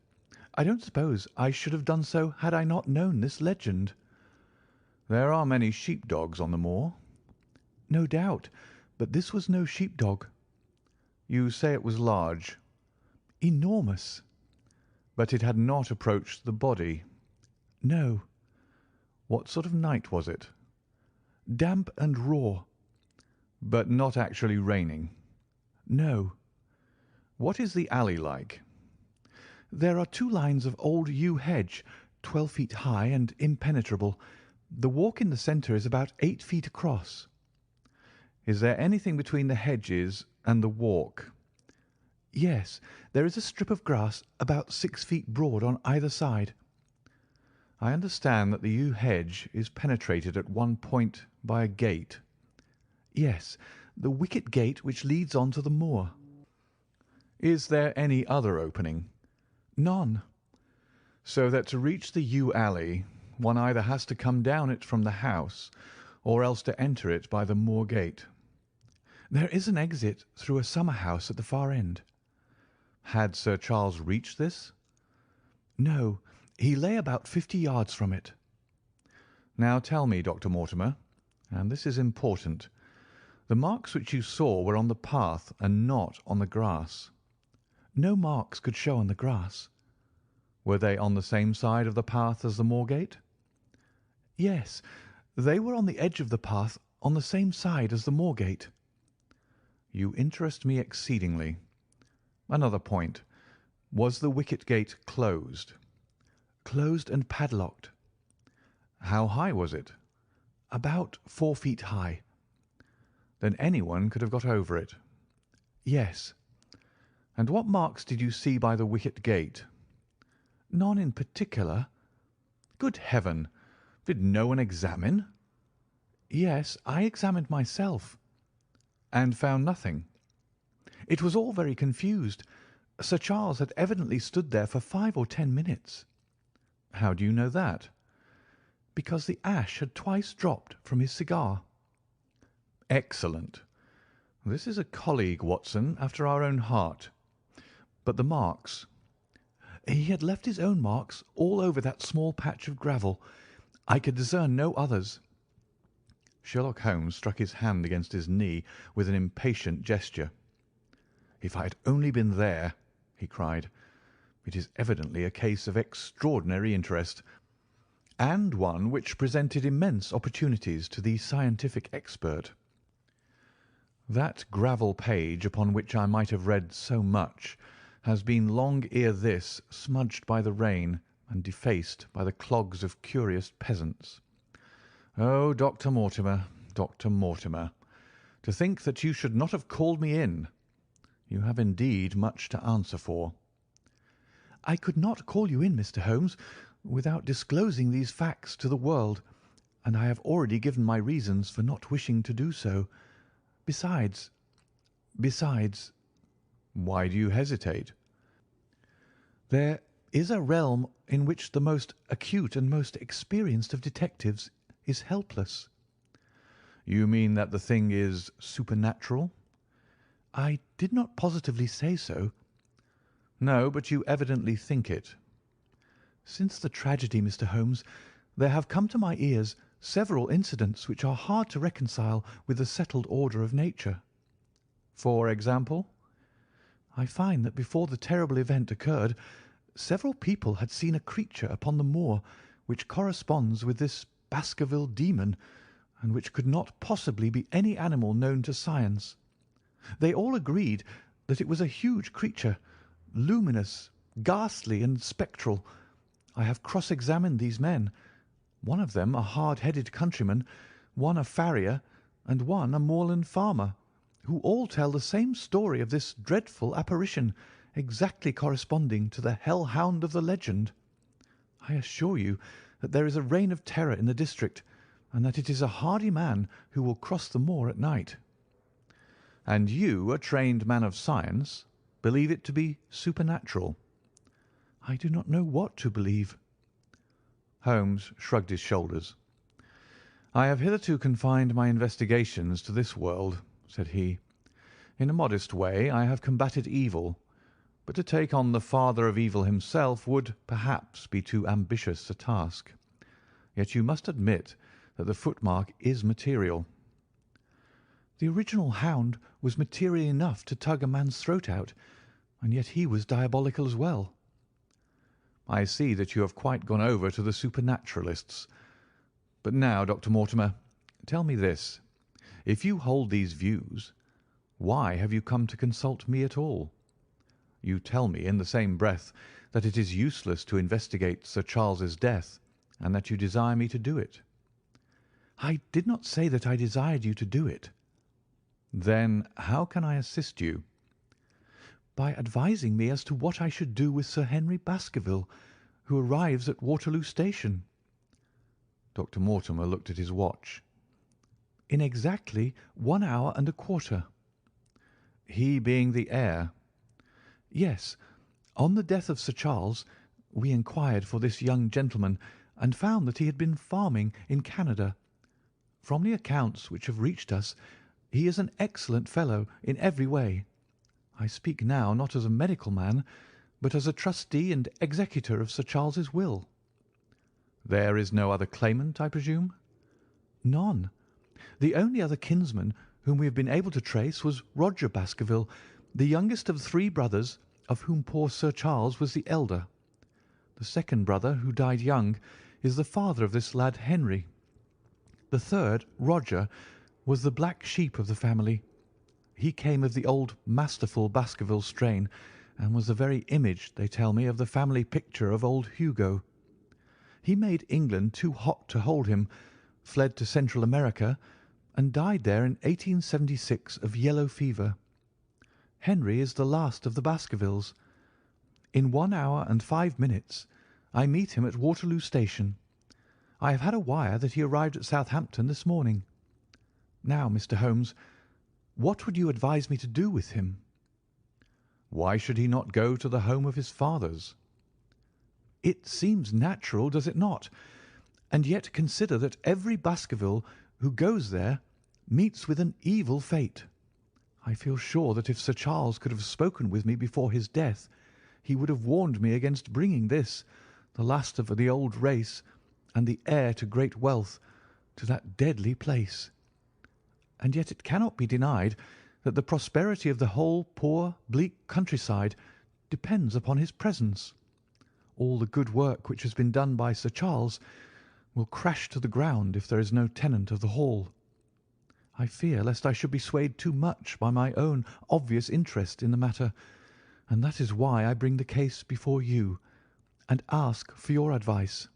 I don't suppose I should have done so had I not known this legend." "There are many sheep-dogs on the moor." "No doubt, but this was no sheep-dog." "You say it was large." "Enormous." "But it had not approached the body." "No." "What sort of night was it?" "Damp and raw." "But not actually raining?" "No." "What is the alley like?" "There are 2 lines of old yew hedge, 12 feet high and impenetrable. The walk in the centre is about 8 feet across." "Is there anything between the hedges and the walk?" "Yes, there is a strip of grass about 6 feet broad on either side." "I understand that the yew hedge is penetrated at one point by a gate." "Yes, the wicket gate which leads on to the moor." "Is there any other opening?" "None." "So that to reach the yew alley one either has to come down it from the house or else to enter it by the moor gate." "There is an exit through a summer house at the far end." "Had Sir Charles reached this?" "No, he lay about 50 yards from it." "Now tell me, Dr. Mortimer, and this is important, the marks which you saw were on the path and not on the grass." "No marks could show on the grass." "Were they on the same side of the path as the moor gate?" "Yes, they were on the edge of the path on the same side as the moor gate." "You interest me exceedingly. Another point. Was the wicket gate closed?" "Closed and padlocked." "How high was it?" "About 4 feet high." "Then anyone could have got over it?" "Yes." "And what marks did you see by the wicket gate?" "None in particular." "Good heaven! Did no one examine?" "Yes, I examined myself." "And found nothing?" "It was all very confused. Sir Charles had evidently stood there for 5 or 10 minutes." "How do you know that?" "Because the ash had twice dropped from his cigar." "Excellent. This is a colleague, Watson, after our own heart. But the marks?" "He had left his own marks all over that small patch of gravel. I could discern no others." Sherlock Holmes struck his hand against his knee with an impatient gesture. "If I had only been there!" he cried. "It is evidently a case of extraordinary interest, and one which presented immense opportunities to the scientific expert. That gravel page upon which I might have read so much has been long ere this smudged by the rain and defaced by the clogs of curious peasants. Oh, Dr. Mortimer, Dr. Mortimer, to think that you should not have called me in! You have indeed much to answer for." "I could not call you in, Mr. Holmes, without disclosing these facts to the world, and I have already given my reasons for not wishing to do so. Besides—" "Why do you hesitate?" "There is a realm in which the most acute and most experienced of detectives is helpless." "You mean that the thing is supernatural?" "I did not positively say so." "No, but you evidently think it." "Since the tragedy, Mr. Holmes, there have come to my ears several incidents which are hard to reconcile with the settled order of nature." "For example?" "I find that before the terrible event occurred, several people had seen a creature upon the moor which corresponds with this Baskerville demon, and which could not possibly be any animal known to science. They all agreed that it was a huge creature, luminous, ghastly, and spectral. I have cross-examined these men, one of them a hard-headed countryman, one a farrier, and one a moorland farmer, who all tell the same story of this dreadful apparition, exactly corresponding to the hell-hound of the legend. I assure you that there is a reign of terror in the district, and that it is a hardy man who will cross the moor at night." "And you, a trained man of science, believe it to be supernatural?" "I do not know what to believe." Holmes shrugged his shoulders. "I have hitherto confined my investigations to this world," said he. "In a modest way I have combated evil, but to take on the father of evil himself would, perhaps, be too ambitious a task. Yet you must admit that the footmark is material." "The original hound was material enough to tug a man's throat out, and yet he was diabolical as well." "I see that you have quite gone over to the supernaturalists. But now, Dr. Mortimer, tell me this. If you hold these views, why have you come to consult me at all? You tell me in the same breath that it is useless to investigate Sir Charles's death, and that you desire me to do it." "I did not say that I desired you to do it." "Then how can I assist you?" "By advising me as to what I should do with Sir Henry Baskerville, who arrives at Waterloo Station." Dr. Mortimer looked at his watch. "In exactly 1 hour and a quarter." "He being the heir?" "Yes. On the death of Sir Charles, we inquired for this young gentleman, and found that he had been farming in Canada. From the accounts which have reached us, he is an excellent fellow in every way. I speak now not as a medical man, but as a trustee and executor of Sir Charles's will." "There is no other claimant, I presume?" "None. The only other kinsman whom we have been able to trace was Roger Baskerville, the youngest of 3 brothers, of whom poor Sir Charles was the elder. The second brother, who died young, is the father of this lad Henry. The third, Roger, was the black sheep of the family. He came of the old masterful Baskerville strain, and was the very image, they tell me, of the family picture of old Hugo. He made England too hot to hold him, fled to Central America, and died there in 1876 of yellow fever. Henry is the last of the Baskervilles. In 1 hour and 5 minutes I meet him at Waterloo Station. I have had a wire that he arrived at Southampton this morning. Now, Mr. Holmes, what would you advise me to do with him?" "Why should he not go to the home of his fathers?" "It seems natural, does it not? And yet consider that every Baskerville who goes there meets with an evil fate. I feel sure that if Sir Charles could have spoken with me before his death, he would have warned me against bringing this, the last of the old race, and the heir to great wealth, to that deadly place. And yet it cannot be denied that the prosperity of the whole poor, bleak countryside depends upon his presence. All the good work which has been done by Sir Charles will crash to the ground if there is no tenant of the Hall. I fear lest I should be swayed too much by my own obvious interest in the matter, and that is why I bring the case before you, and ask for your advice."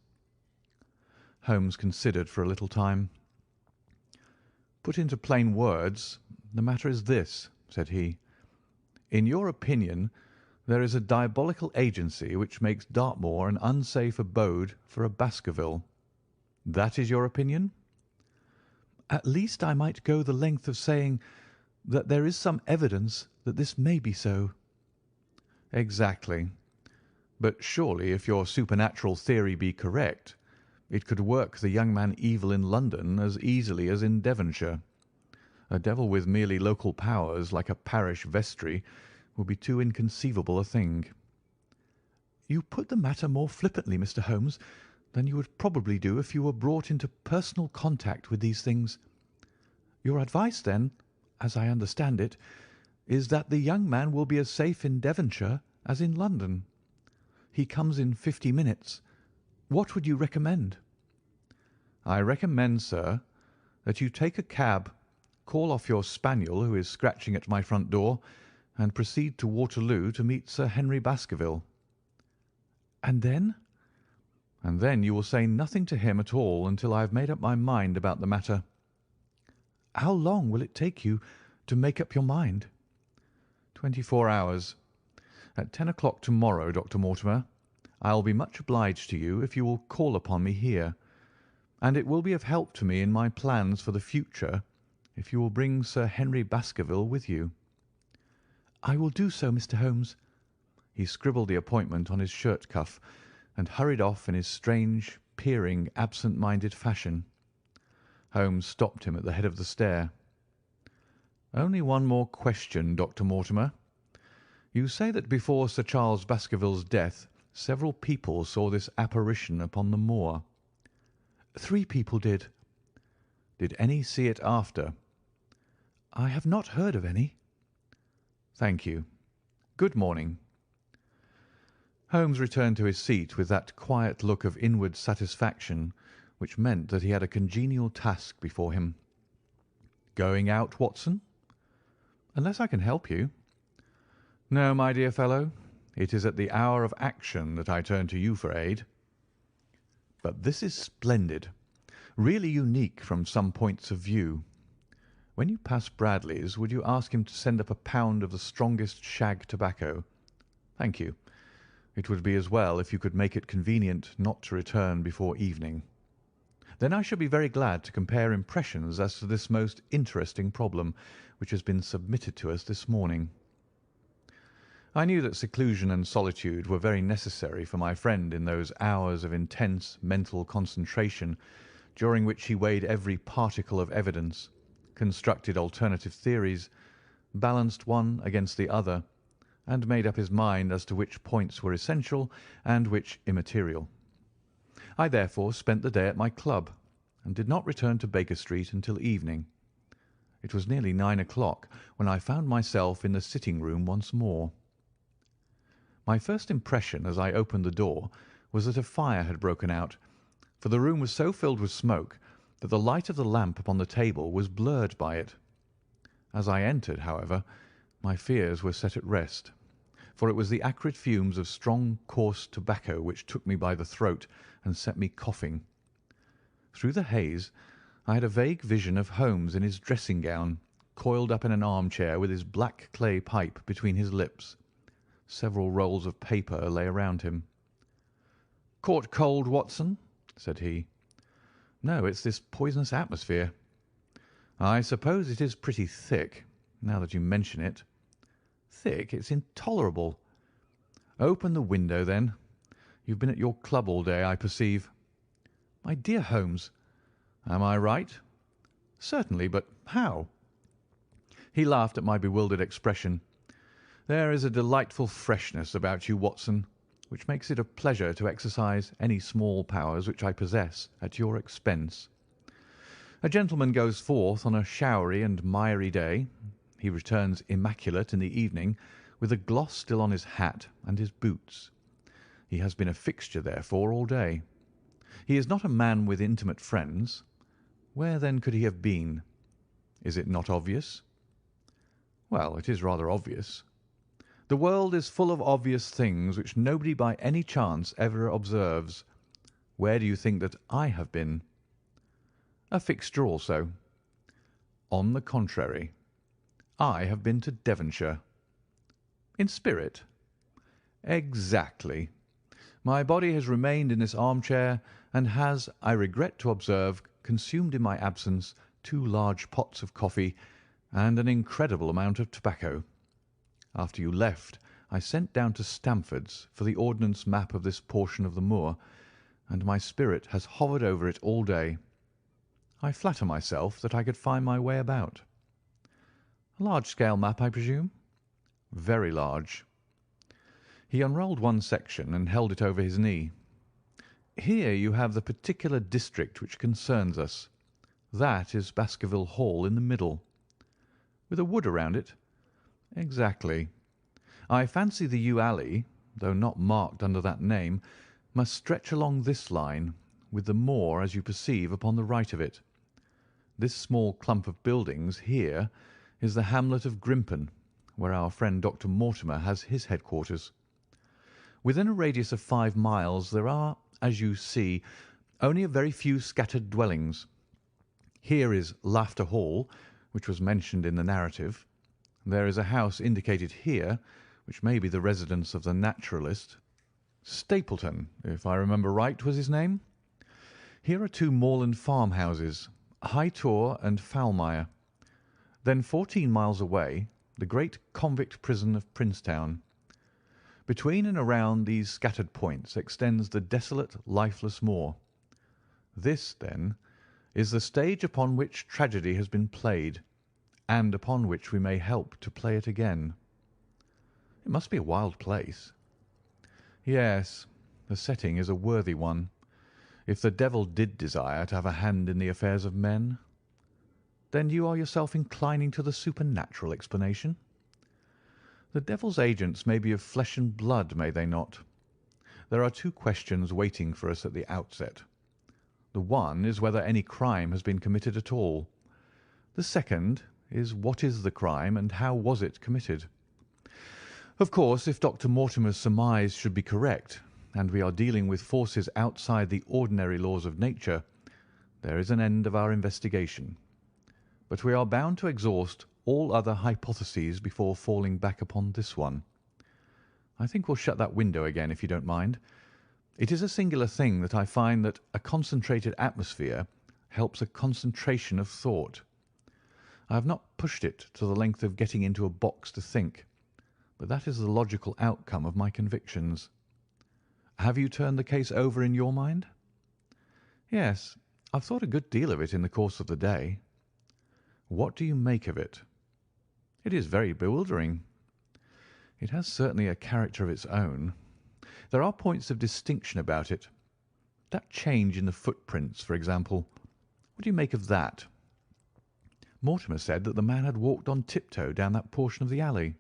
Holmes considered for a little time. "Put into plain words, the matter is this," said he. "In your opinion, there is a diabolical agency which makes Dartmoor an unsafe abode for a Baskerville. That is your opinion?" "At least I might go the length of saying that there is some evidence that this may be so." "Exactly. But surely, if your supernatural theory be correct, it could work the young man evil in London as easily as in Devonshire. A devil with merely local powers, like a parish vestry, would be too inconceivable a thing." "You put the matter more flippantly, Mr. Holmes, than you would probably do if you were brought into personal contact with these things. Your advice, then, as I understand it, is that the young man will be as safe in Devonshire as in London. He comes in 50 minutes. What would you recommend?" "I recommend, sir, that you take a cab, call off your spaniel who is scratching at my front door, and proceed to Waterloo to meet Sir Henry Baskerville." "And then?" "And then you will say nothing to him at all until I have made up my mind about the matter." "How long will it take you to make up your mind?" 24 hours. At 10 o'clock tomorrow, Dr. Mortimer. I'll be much obliged to you if you will call upon me here, and it will be of help to me in my plans for the future if you will bring Sir Henry Baskerville with you." "I will do so, Mr. Holmes." He scribbled the appointment on his shirt cuff and hurried off in his strange, peering, absent-minded fashion. Holmes stopped him at the head of the stair. "Only one more question, Dr. Mortimer. You say that before Sir Charles Baskerville's death several people saw this apparition upon the moor." "3 people did." "Did any see it after?" "I have not heard of any." "Thank you. Good morning." Holmes returned to his seat with that quiet look of inward satisfaction which meant that he had a congenial task before him. "Going out, Watson?" "Unless I can help you." "No, my dear fellow. It is at the hour of action that I turn to you for aid. But this is splendid, really unique from some points of view. When you pass Bradley's, would you ask him to send up a pound of the strongest shag tobacco? Thank you. It would be as well if you could make it convenient not to return before evening. Then I shall be very glad to compare impressions as to this most interesting problem which has been submitted to us this morning." I knew that seclusion and solitude were very necessary for my friend in those hours of intense mental concentration during which he weighed every particle of evidence, constructed alternative theories, balanced one against the other, and made up his mind as to which points were essential and which immaterial. I therefore spent the day at my club, and did not return to Baker Street until evening. It was nearly 9 o'clock when I found myself in the sitting-room once more. My first impression as I opened the door was that a fire had broken out, for the room was so filled with smoke that the light of the lamp upon the table was blurred by it. As I entered, however, my fears were set at rest, for it was the acrid fumes of strong, coarse tobacco which took me by the throat and set me coughing. Through the haze I had a vague vision of Holmes in his dressing-gown, coiled up in an armchair with his black clay pipe between his lips. Several rolls of paper lay around him. "Caught cold, Watson?" said he. "No, it's this poisonous atmosphere." "I suppose it is pretty thick, now that you mention it." "Thick? It's intolerable." "Open the window, then. You've been at your club all day, I perceive." "My dear Holmes." "Am I right?" "Certainly, but how?" He laughed at my bewildered expression. "There is a delightful freshness about you, Watson, which makes it a pleasure to exercise any small powers which I possess at your expense. A gentleman goes forth on a showery and miry day. He returns immaculate in the evening, with a gloss still on his hat and his boots. He has been a fixture, therefore, all day. He is not a man with intimate friends. Where, then, could he have been? Is it not obvious?" "Well, it is rather obvious." "The world is full of obvious things which nobody by any chance ever observes. Where do you think that I have been?" "A fixture also." "On the contrary, I have been to Devonshire." "In spirit?" "Exactly. My body has remained in this armchair, and has, I regret to observe, consumed in my absence 2 large pots of coffee and an incredible amount of tobacco. After you left, I sent down to Stamford's for the ordnance map of this portion of the moor, and my spirit has hovered over it all day. I flatter myself that I could find my way about." "A large-scale map, I presume?" "Very large." He unrolled one section and held it over his knee. "Here you have the particular district which concerns us. That is Baskerville Hall in the middle." "With a wood around it?" "Exactly. I fancy the yew alley, though not marked under that name, must stretch along this line, with the moor, as you perceive, upon the right of it. This small clump of buildings here is the hamlet of Grimpen, where our friend Dr. Mortimer has his headquarters. Within a radius of 5 miles there are, as you see, only a very few scattered dwellings. Here is Laughter Hall, which was mentioned in the narrative. There is a house indicated here, which may be the residence of the naturalist. Stapleton, if I remember right, was his name. Here are two moorland farmhouses, High Tor and Foulmire. Then 14 miles away, the great convict prison of Princetown. Between and around these scattered points extends the desolate, lifeless moor. This, then, is the stage upon which tragedy has been played, and upon which we may help to play it again. It must be a wild place. Yes, the setting is a worthy one, if the devil did desire to have a hand in the affairs of men. Then you are yourself inclining to the supernatural explanation? The devil's agents may be of flesh and blood, may they not? There are two questions waiting for us at the outset. The one is whether any crime has been committed at all. The second is what is the crime and how was it committed? Of course, if Dr. Mortimer's surmise should be correct, and we are dealing with forces outside the ordinary laws of nature, there is an end of our investigation. But we are bound to exhaust all other hypotheses before falling back upon this one. I think we'll shut that window again, if you don't mind. It is a singular thing that I find that a concentrated atmosphere helps a concentration of thought. I have not pushed it to the length of getting into a box to think, but that is the logical outcome of my convictions. Have you turned the case over in your mind? Yes, I've thought a good deal of it in the course of the day. What do you make of it? It is very bewildering. It has certainly a character of its own. There are points of distinction about it. That change in the footprints, for example. What do you make of that? Mortimer said that the man had walked on tiptoe down that portion of the alley.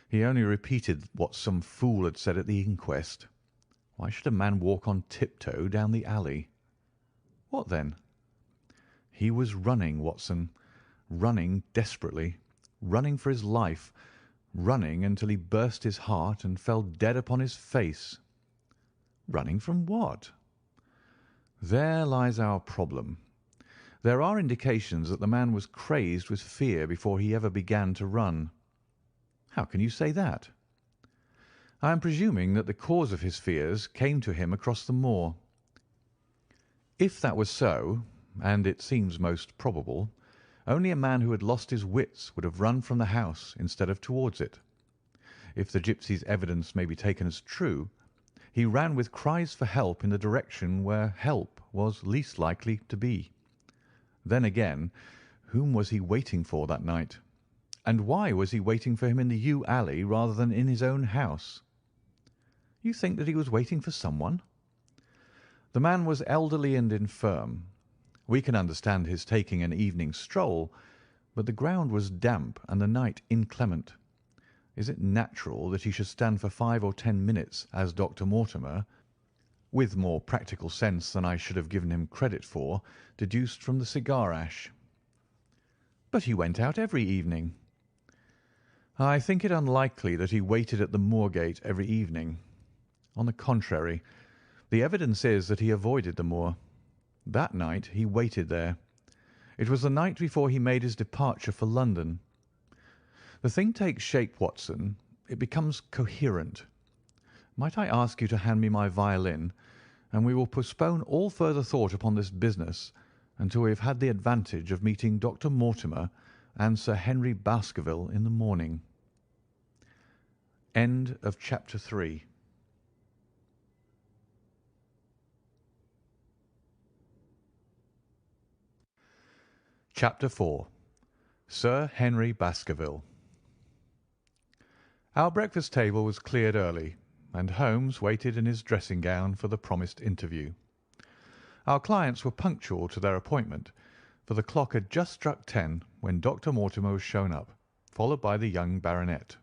He only repeated what some fool had said at the inquest. Why should a man walk on tiptoe down the alley? What then? He was running, Watson, running desperately, running for his life, running until he burst his heart and fell dead upon his face. Running from what? There lies our problem. There are indications that the man was crazed with fear before he ever began to run. How can you say that? I am presuming that the cause of his fears came to him across the moor. If that was so, and it seems most probable, only a man who had lost his wits would have run from the house instead of towards it. If the gipsy's evidence may be taken as true, he ran with cries for help in the direction where help was least likely to be. Then again, whom was he waiting for that night? And why was he waiting for him in the yew alley rather than in his own house? You think that he was waiting for someone? The man was elderly and infirm. We can understand his taking an evening stroll, but the ground was damp and the night inclement. Is it natural that he should stand for 5 or 10 minutes, as Dr. Mortimer, with more practical sense than I should have given him credit for, deduced from the cigar ash? But he went out every evening. I think it unlikely that he waited at the moor-gate every evening. On the contrary, the evidence is that he avoided the moor. That night he waited there. It was the night before he made his departure for London. The thing takes shape, Watson. It becomes coherent. Might I ask you to hand me my violin, and we will postpone all further thought upon this business until we have had the advantage of meeting Dr. Mortimer and Sir Henry Baskerville in the morning. End of chapter 3. Chapter 4. Sir Henry Baskerville. Our breakfast table was cleared early, and Holmes waited in his dressing gown for the promised interview. Our clients were punctual to their appointment, for the clock had just struck 10 when Dr. Mortimer was shown up, followed by the young baronet.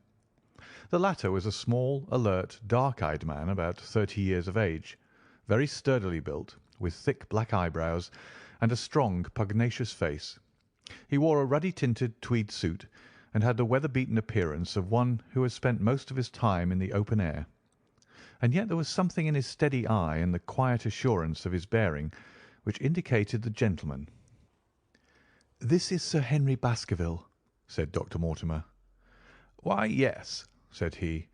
The latter was a small, alert, dark-eyed man about 30 years of age, very sturdily built, with thick black eyebrows and a strong, pugnacious face. He wore a ruddy-tinted tweed suit and had the weather-beaten appearance of one who has spent most of his time in the open air. And yet there was something in his steady eye and the quiet assurance of his bearing which indicated the gentleman. "This is Sir Henry Baskerville," said Dr. Mortimer. "Why, yes," said he.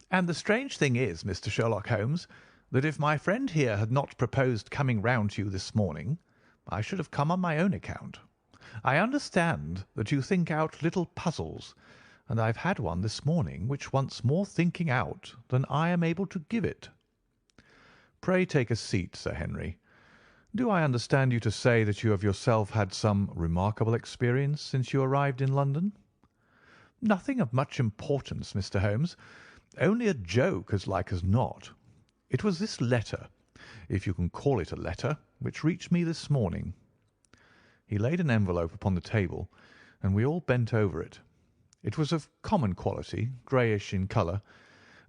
"And the strange thing is, Mr. Sherlock Holmes, that if my friend here had not proposed coming round to you this morning, I should have come on my own account. I understand that you think out little puzzles, and I've had one this morning which wants more thinking out than I am able to give it. Pray take a seat, Sir Henry. Do I understand you to say that you have yourself had some remarkable experience since you arrived in London?" "Nothing of much importance, Mr. Holmes. Only a joke, as like as not. It was this letter, if you can call it a letter, which reached me this morning." He laid an envelope upon the table, and we all bent over it. It was of common quality, greyish in colour.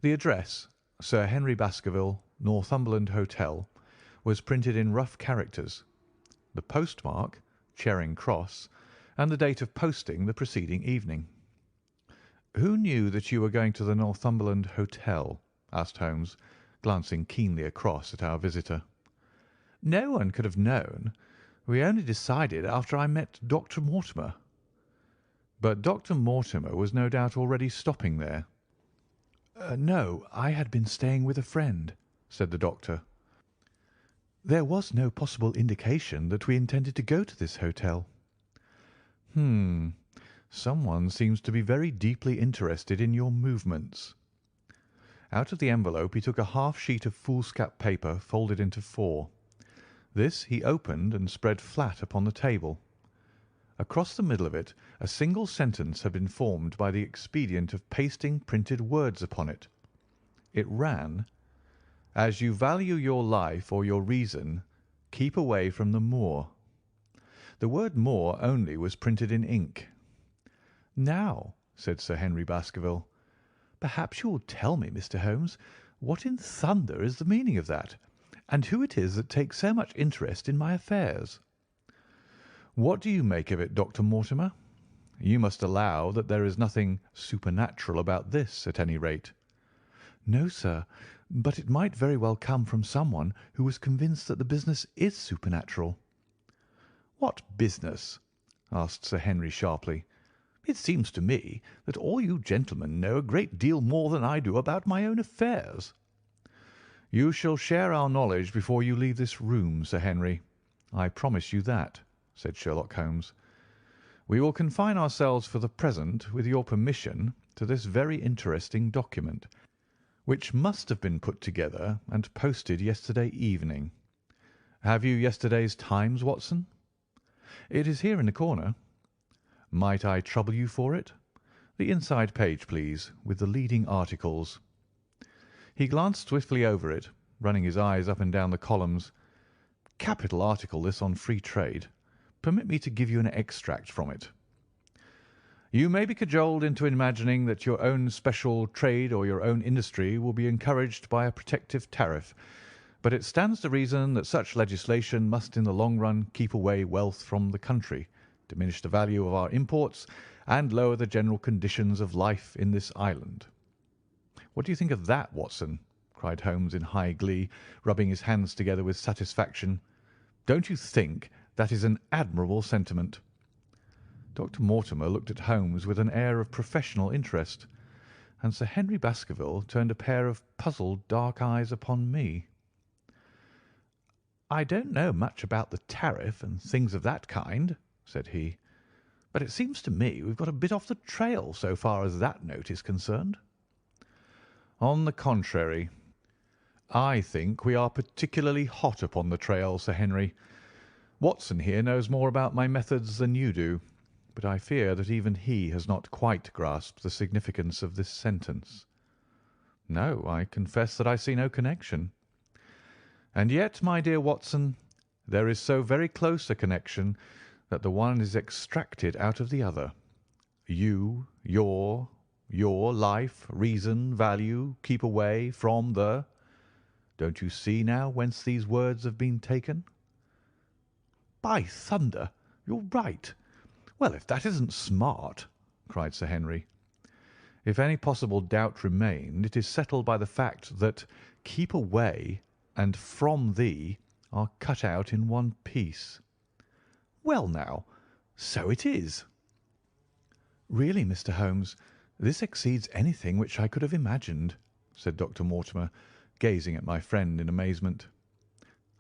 The address, Sir Henry Baskerville, Northumberland Hotel, was printed in rough characters, the postmark, Charing Cross, and the date of posting the preceding evening. "Who knew that you were going to the Northumberland Hotel?" asked Holmes, glancing keenly across at our visitor. "No one could have known. We only decided after I met Dr. Mortimer." "But Dr. Mortimer was no doubt already stopping there." "No, I had been staying with a friend," said the doctor. "There was no possible indication that we intended to go to this hotel." Someone seems to be very deeply interested in your movements." Out of the envelope he took a half sheet of foolscap paper folded into four. This he opened and spread flat upon the table. Across the middle of it a single sentence had been formed by the expedient of pasting printed words upon it. It ran, "As you value your life or your reason, keep away from the moor." The word moor only was printed in ink. "Now," said Sir Henry Baskerville, "perhaps you will tell me, Mr. Holmes, what in thunder is the meaning of that, and who it is that takes so much interest in my affairs?" "What do you make of it, Dr. Mortimer? You must allow that there is nothing supernatural about this, at any rate." "No, sir, but it might very well come from someone who was convinced that the business is supernatural." "What business?" asked Sir Henry sharply. "It seems to me that all you gentlemen know a great deal more than I do about my own affairs." "You shall share our knowledge before you leave this room, Sir Henry. I promise you that," said Sherlock Holmes. "We will confine ourselves for the present, with your permission, to this very interesting document, which must have been put together and posted yesterday evening. Have you yesterday's Times, Watson?" "It is here in the corner." "Might I trouble you for it? The inside page, please, with the leading articles." He glanced swiftly over it, running his eyes up and down the columns. "Capital article this on Free Trade. Permit me to give you an extract from it. You may be cajoled into imagining that your own special trade or your own industry will be encouraged by a protective tariff, but it stands to reason that such legislation must in the long run keep away wealth from the country, diminish the value of our imports, and lower the general conditions of life in this island. What do you think of that, Watson?" cried Holmes in high glee, rubbing his hands together with satisfaction. "Don't you think that is an admirable sentiment?" Dr. Mortimer looked at Holmes with an air of professional interest, and Sir Henry Baskerville turned a pair of puzzled dark eyes upon me. "I don't know much about the tariff and things of that kind," said he, "but it seems to me we've got a bit off the trail so far as that note is concerned." "On the contrary, I think we are particularly hot upon the trail, Sir Henry. Watson here knows more about my methods than you do, but I fear that even he has not quite grasped the significance of this sentence." "No, I confess that I see no connection." "And yet, my dear Watson, there is so very close a connection that the one is extracted out of the other. You, your life, reason, value, keep away from the. Don't you see now whence these words have been taken?" "By thunder, you're right. Well, if that isn't smart!" cried Sir Henry. "If any possible doubt remained, it is settled by the fact that keep away and from thee are cut out in one piece." "Well, now, So it is. Really, Mr. Holmes, this exceeds anything which I could have imagined, said Dr. Mortimer, gazing at my friend in amazement.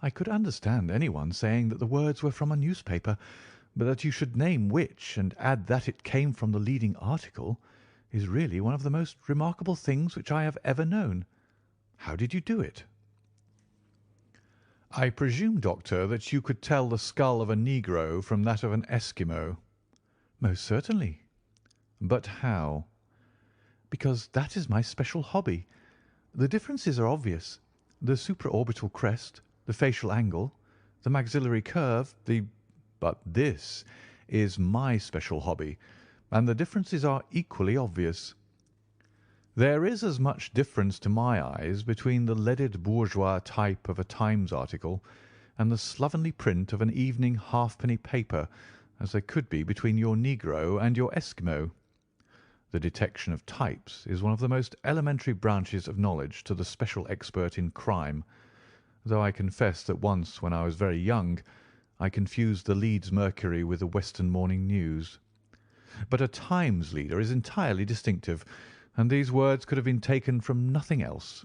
I could understand anyone saying that the words were from a newspaper, but that you should name which and add that it came from the leading article is really one of the most remarkable things which I have ever known. How did you do it? I presume, Doctor, that you could tell the skull of a negro from that of an Eskimo. Most certainly. But how? Because that is my special hobby. The differences are obvious. The supraorbital crest, the facial angle, the maxillary curve, But this is my special hobby, and the differences are equally obvious. There is as much difference to my eyes between the leaded bourgeois type of a Times article and the slovenly print of an evening halfpenny paper as there could be between your negro and your Eskimo. The detection of types is one of the most elementary branches of knowledge to the special expert in crime, though I confess that once, when I was very young, I confused the Leeds Mercury with the Western Morning News. But a Times leader is entirely distinctive, and these words could have been taken from nothing else.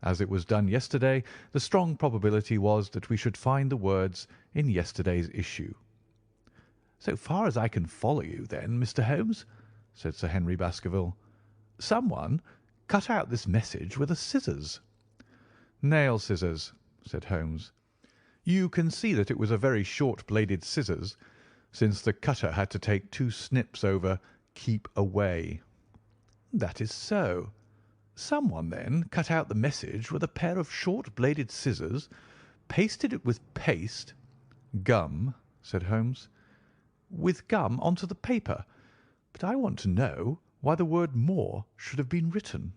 As it was done yesterday, the strong probability was that we should find the words in yesterday's issue. So far as I can follow you, then, Mr. Holmes, said Sir Henry Baskerville, someone cut out this message with a scissors. Nail scissors, said Holmes. You can see that it was a very short-bladed scissors, since the cutter had to take 2 snips over "keep away." That is so. Someone then cut out the message with a pair of short-bladed scissors, pasted it with paste— "Gum," said Holmes. "With gum onto the paper. But I want to know why the word 'more' should have been written."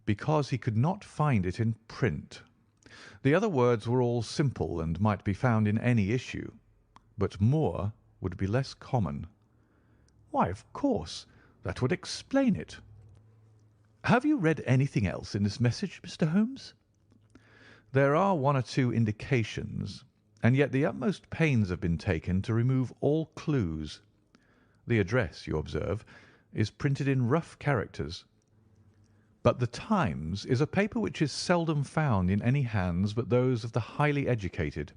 "Because he could not find it in print. The other words were all simple and might be found in any issue, but 'more' would be less common." "Why, of course, that would explain it. Have you read anything else in this message, Mr. Holmes?" "There are 1 or 2 indications, and yet the utmost pains have been taken to remove all clues. The address, you observe, is printed in rough characters. But the Times is a paper which is seldom found in any hands but those of the highly educated.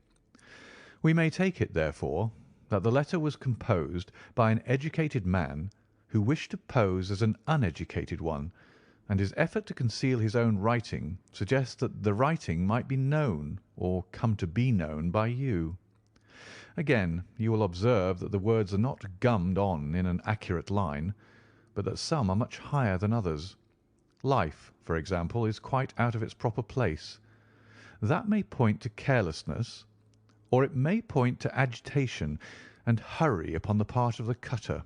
We may take it, therefore, that the letter was composed by an educated man who wished to pose as an uneducated one, and his effort to conceal his own writing suggests that the writing might be known, or come to be known, by you. Again, you will observe that the words are not gummed on in an accurate line, but that some are much higher than others. Life, for example, is quite out of its proper place. That may point to carelessness, or it may point to agitation and hurry upon the part of the cutter.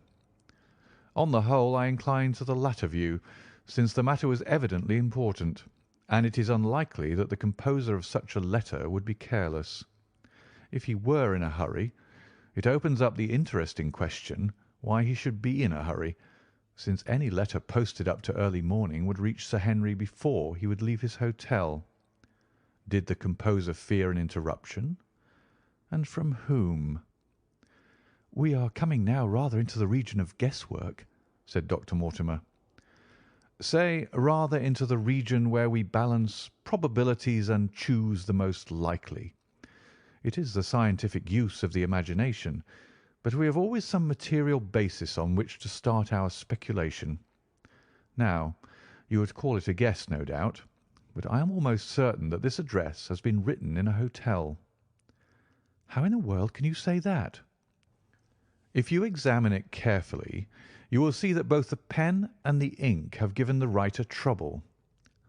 On the whole, I incline to the latter view, since the matter was evidently important, and it is unlikely that the composer of such a letter would be careless. If he were in a hurry, it opens up the interesting question why he should be in a hurry, since any letter posted up to early morning would reach Sir Henry before he would leave his hotel. Did the composer fear an interruption? And from whom? "We are coming now rather into the region of guesswork," said Dr. Mortimer. "Say rather into the region where we balance probabilities and choose the most likely. It is the scientific use of the imagination, but we have always some material basis on which to start our speculation. Now, you would call it a guess, no doubt, but I am almost certain that this address has been written in a hotel." "How in the world can you say that?" "If you examine it carefully, you will see that both the pen and the ink have given the writer trouble.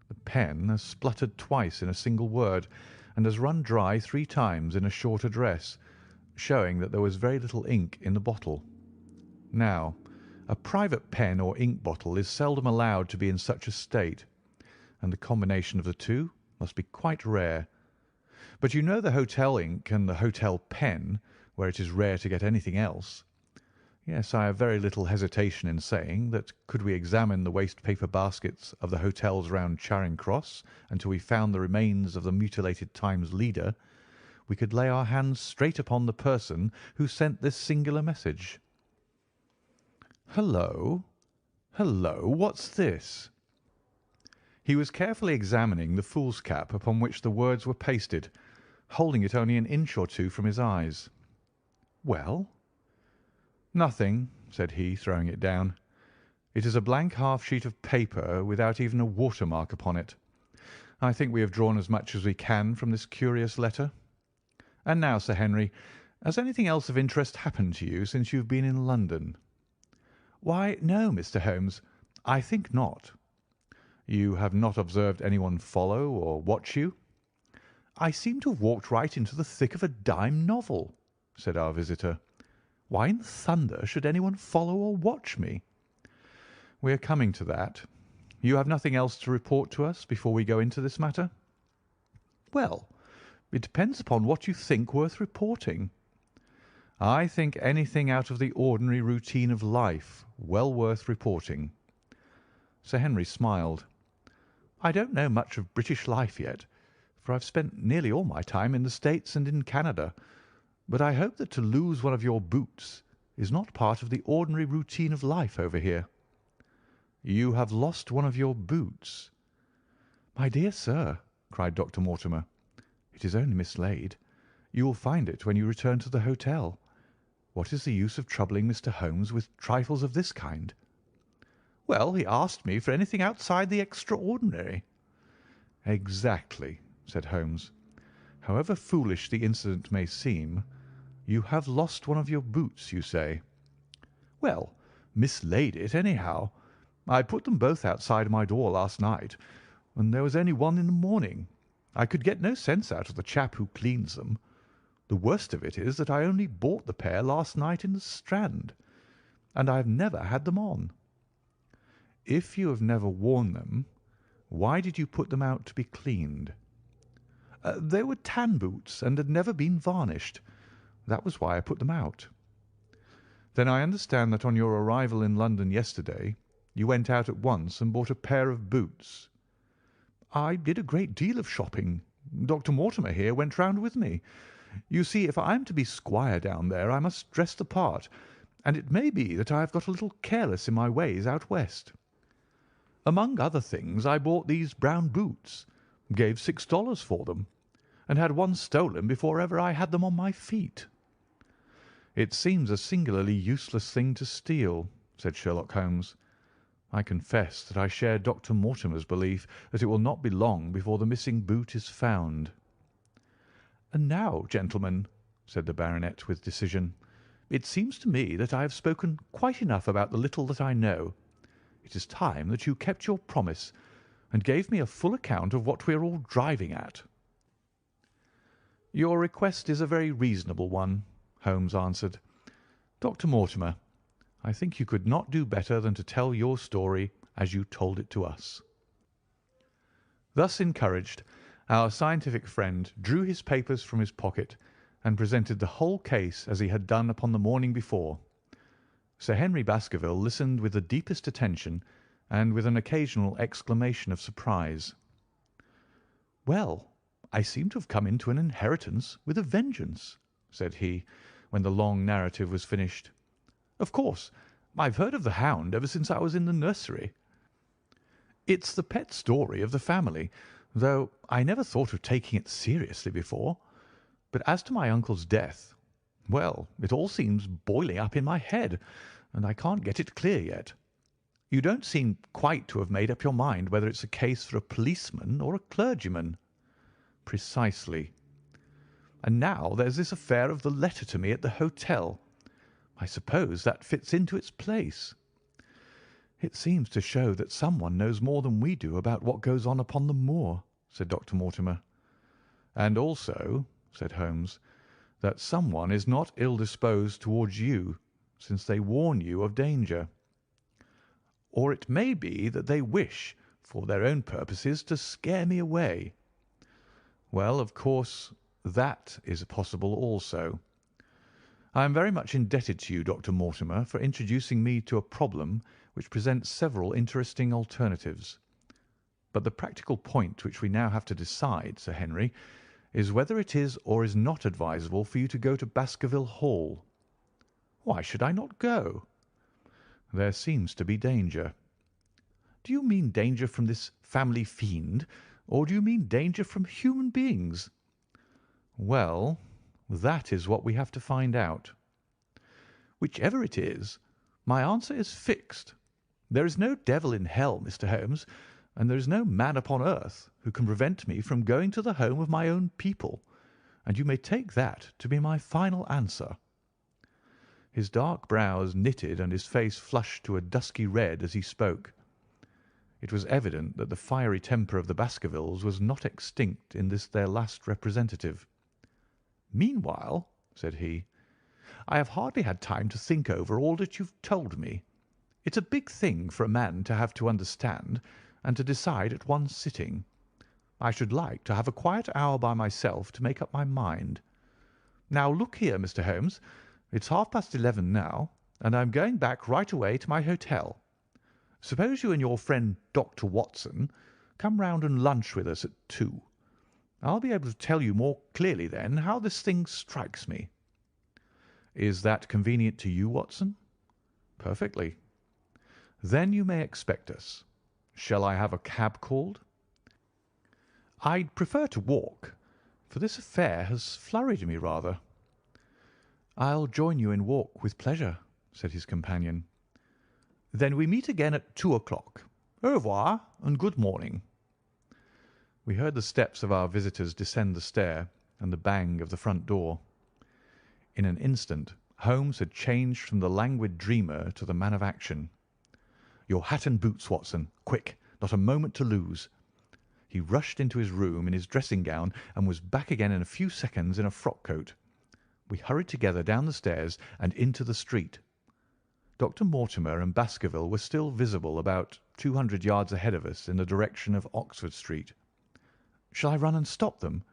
The pen has spluttered twice in a single word, and has run dry 3 times in a short address, showing that there was very little ink in the bottle. Now, a private pen or ink bottle is seldom allowed to be in such a state, and the combination of the 2 must be quite rare. But you know the hotel ink and the hotel pen, where it is rare to get anything else. Yes, I have very little hesitation in saying that could we examine the waste-paper baskets of the hotels round Charing Cross until we found the remains of the mutilated Times leader, we could lay our hands straight upon the person who sent this singular message. Hello, hello, what's this?" He was carefully examining the foolscap upon which the words were pasted, holding it only an inch or two from his eyes. "Well?" "Nothing," said he, throwing it down. "It is a blank half-sheet of paper without even a watermark upon it. I think we have drawn as much as we can from this curious letter. And now, Sir Henry, has anything else of interest happened to you since you have been in London?" "Why, no, Mr. Holmes, I think not." "You have not observed anyone follow or watch you?" "I seem to have walked right into the thick of a dime novel," said our visitor. "Why in thunder should anyone follow or watch me?" "We are coming to that. You have nothing else to report to us before we go into this matter?" "Well, it depends upon what you think worth reporting." "I think anything out of the ordinary routine of life well worth reporting." Sir Henry smiled. "I don't know much of British life yet, for I've spent nearly all my time in the States and in Canada, but I hope that to lose one of your boots is not part of the ordinary routine of life over here." "You have lost one of your boots?" "My dear sir," cried Dr. Mortimer, "it is only mislaid. You will find it when you return to the hotel. What is the use of troubling Mr. Holmes with trifles of this kind?" "Well, he asked me for anything outside the extraordinary." "Exactly," said Holmes. "However foolish the incident may seem, you have lost one of your boots, you say?" "Well, mislaid it, anyhow. I put them both outside my door last night, and there was only one in the morning. I could get no sense out of the chap who cleans them. The worst of it is that I only bought the pair last night in the Strand, and I have never had them on." "If you have never worn them, why did you put them out to be cleaned?" "They were tan boots and had never been varnished. That was why I put them out." "Then I understand that on your arrival in London yesterday you went out at once and bought a pair of boots." "I did a great deal of shopping. Dr. Mortimer here went round with me. You see, if I am to be squire down there I must dress the part, and it may be that I have got a little careless in my ways out west. Among other things I bought these brown boots, gave $6 for them, and had one stolen before ever I had them on my feet." "It seems a singularly useless thing to steal," said Sherlock Holmes. "I confess that I share Dr. Mortimer's belief that it will not be long before the missing boot is found." "And now, gentlemen," said the baronet with decision, "it seems to me that I have spoken quite enough about the little that I know. It is time that you kept your promise and gave me a full account of what we are all driving at." "Your request is a very reasonable one," Holmes answered. "Dr. Mortimer, I think you could not do better than to tell your story as you told it to us." Thus encouraged, our scientific friend drew his papers from his pocket and presented the whole case as he had done upon the morning before. Sir Henry Baskerville listened with the deepest attention and with an occasional exclamation of surprise. "Well, I seem to have come into an inheritance with a vengeance," said he, when the long narrative was finished. "Of course, I've heard of the Hound ever since I was in the nursery. It's the pet story of the family, though I never thought of taking it seriously before. But as to my uncle's death, well, it all seems boiling up in my head, and I can't get it clear yet. You don't seem quite to have made up your mind whether it's a case for a policeman or a clergyman." "Precisely." "And now there's this affair of the letter to me at the hotel. I suppose that fits into its place." "It seems to show that someone knows more than we do about what goes on upon the moor," said Dr. Mortimer. "And also," said Holmes, "that someone is not ill disposed towards you, since they warn you of danger. Or it may be that they wish, for their own purposes, to scare me away." "Well, of course, that is possible also. I am very much indebted to you, Dr. Mortimer, for introducing me to a problem which presents several interesting alternatives. But the practical point which we now have to decide, Sir Henry, is whether it is or is not advisable for you to go to Baskerville Hall." "Why should I not go?" "There seems to be danger." "Do you mean danger from this family fiend, or do you mean danger from human beings?" "Well, that is what we have to find out." "Whichever it is, my answer is fixed. There is no devil in hell, Mr. Holmes, and there is no man upon earth who can prevent me from going to the home of my own people, and you may take that to be my final answer." His dark brows knitted and his face flushed to a dusky red as he spoke. It was evident that the fiery temper of the Baskervilles was not extinct in this their last representative. "Meanwhile," said he, "I have hardly had time to think over all that you've told me. It's a big thing for a man to have to understand and to decide at one sitting. I should like to have a quiet hour by myself to make up my mind. Now look here, Mr. Holmes, it's 11:30 now, and I'm going back right away to my hotel. Suppose you and your friend Dr. Watson come round and lunch with us at 2. I'll be able to tell you more clearly then how this thing strikes me." "Is that convenient to you, Watson?" "Perfectly." "Then you may expect us. Shall I have a cab called?" "I'd prefer to walk, for this affair has flurried me rather." "I'll join you in walk with pleasure," said his companion. "Then we meet again at 2 o'clock. Au revoir and good morning." We heard the steps of our visitors descend the stair and the bang of the front door. In an instant Holmes had changed from the languid dreamer to the man of action. "Your hat and boots, Watson. Quick! Not a moment to lose." He rushed into his room in his dressing gown and was back again in a few seconds in a frock coat. We hurried together down the stairs and into the street. Dr. Mortimer and Baskerville were still visible about 200 yards ahead of us in the direction of Oxford Street. "Shall I run and stop them?"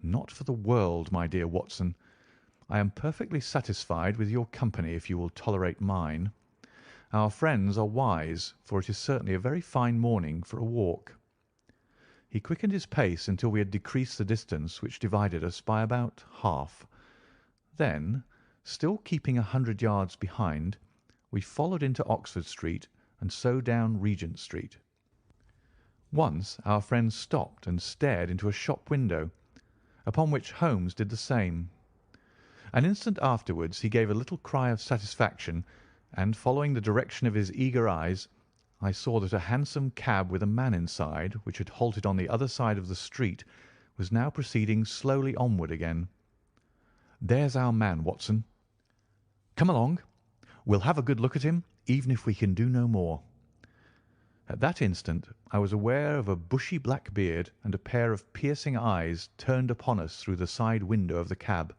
"Not for the world, my dear Watson. I am perfectly satisfied with your company if you will tolerate mine. Our friends are wise, for it is certainly a very fine morning for a walk." He quickened his pace until we had decreased the distance which divided us by about half. Then, still keeping 100 yards behind, we followed into Oxford Street and so down Regent Street. Once our friend stopped and stared into a shop window, upon which Holmes did the same. An instant afterwards he gave a little cry of satisfaction, and, following the direction of his eager eyes, I saw that a hansom cab with a man inside, which had halted on the other side of the street, was now proceeding slowly onward again. "There's our man, Watson. Come along. We'll have a good look at him, even if we can do no more." At that instant I was aware of a bushy black beard and a pair of piercing eyes turned upon us through the side window of the cab.